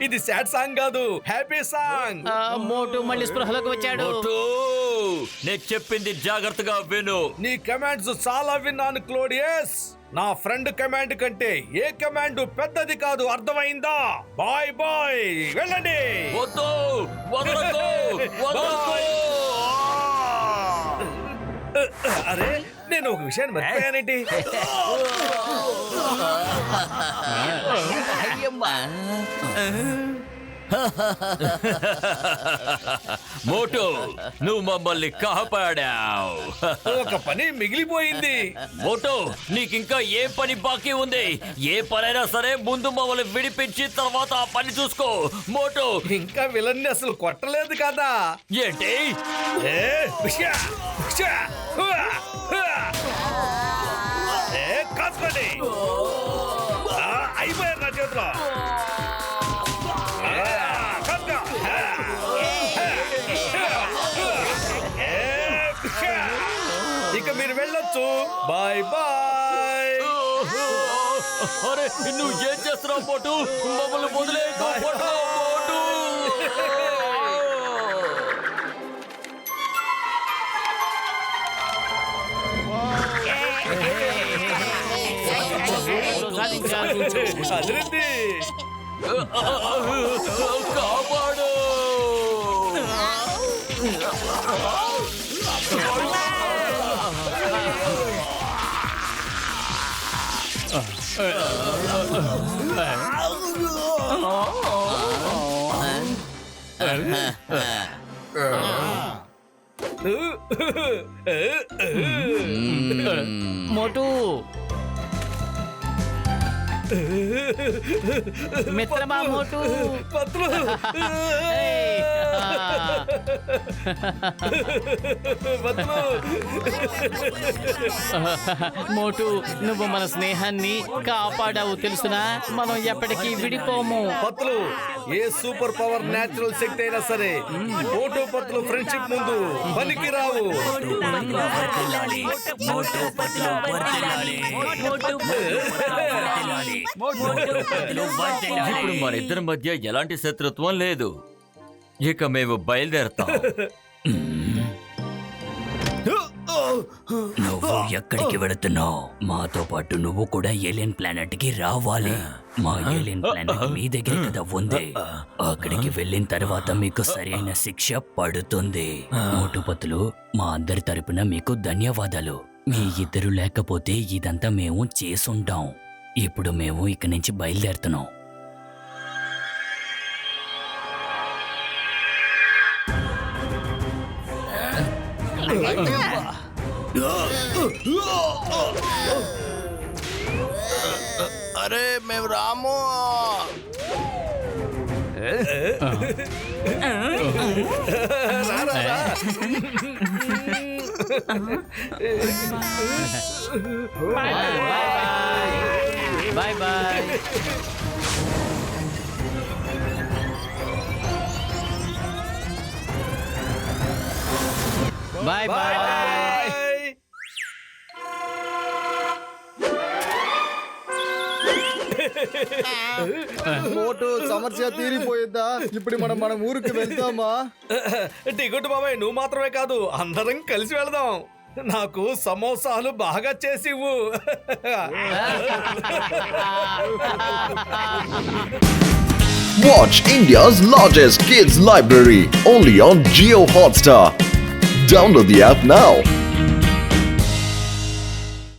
ఇది సాడ్ సాంగ్ కాదు, హ్యాపీ సాంగ్. మోటు మళ్ళీ స్పృహలోకి వచ్చాడు. మోటు, నేను చెప్పింది జాగ్రత్తగా విను. నీ కమాండ్స్ చాలా విన్నాను క్లోడియస్. నా ఫ్రెండ్ కమాండ్ కంటే ఏ కమాండ్ పెద్దది కాదు, అర్థమైందా? బాయ్ బాయ్, వెళ్ళండి. వద్దు, వదలకు, వదలకు. అరే, నేను ఒక విషయాన్ని మర్చిపోయానేంటి? మోటు, నువ్వు మమ్మల్ని కాపాడావు. ఒక పని మిగిలిపోయింది. మోటు, నీకింకా ఏ పని బాకీ ఉంది? ఏ పనైనా సరే ముందు మమ్మల్ని విడిపించి తర్వాత ఆ పని చూసుకో. మోటు, ఇంకా విలన్ని అసలు కొట్టలేదు కదా. ఏంటి? ఏ, ఉష్యా, ఉష్యా, హువా, హువా. ఏ, కాసుకోండి. అయిపోయారు నా చేతిలో. ఇక మీరు వెళ్ళొచ్చు. Bye bye. అరే, నువ్వు ఏం చేస్తున్నావు మోటు? మమ్మల్ని వదిలేదు మోటు. అదిరింది. కాపాడు. మోటు, మిత్రమా మోటు. పత్రులు. మోటు, నువ్వు మన స్నేహాన్ని కాపాడావు తెలుసునా? మనం ఎప్పటికీ విడిపోము. పత్రులు, ఏ సూపర్ పవర్ నేచురల్ శక్తి అయినా సరే మోటు పత్రులు ఫ్రెండ్షిప్ ముందు పనికి రావు. ఇప్పుడు మన ఇద్దరి మధ్య ఎలాంటి శత్రుత్వం లేదు. ఇక మేము బయలుదేరతాం. నువ్వు ఎక్కడికి వెళుతున్నావు? మాతో పాటు నువ్వు కూడా ఏలియన్ ప్లానెట్ కి రావాలి. మా ఏలియన్ ప్లానెట్ మీ దగ్గర కదా ఉంది. అక్కడికి వెళ్ళిన తర్వాత మీకు సరైన శిక్ష పడుతుంది. మోటుపతులు, మా అందరి తరపున మీకు ధన్యవాదాలు. మీ ఇద్దరు లేకపోతే ఇదంతా మేము చేసుంటాం. ఇప్పుడు మేము ఇక్కడి నుంచి బయలుదేరుతున్నాం. అరే, మేము రాము. Bye bye. Bye bye. Motu, సమస్య తీరిపోయిందా? ఇప్పుడు మనం మన ఊరికి వెళ్తామా? టికెట్ బాబాయ్, నువ్వు మాత్రమే కాదు, అందరం కలిసి వెళదాం. నాకు సమోసాలు బాగా చేసివు. Watch India's largest kids library only on Jio Hotstar. Download the app now.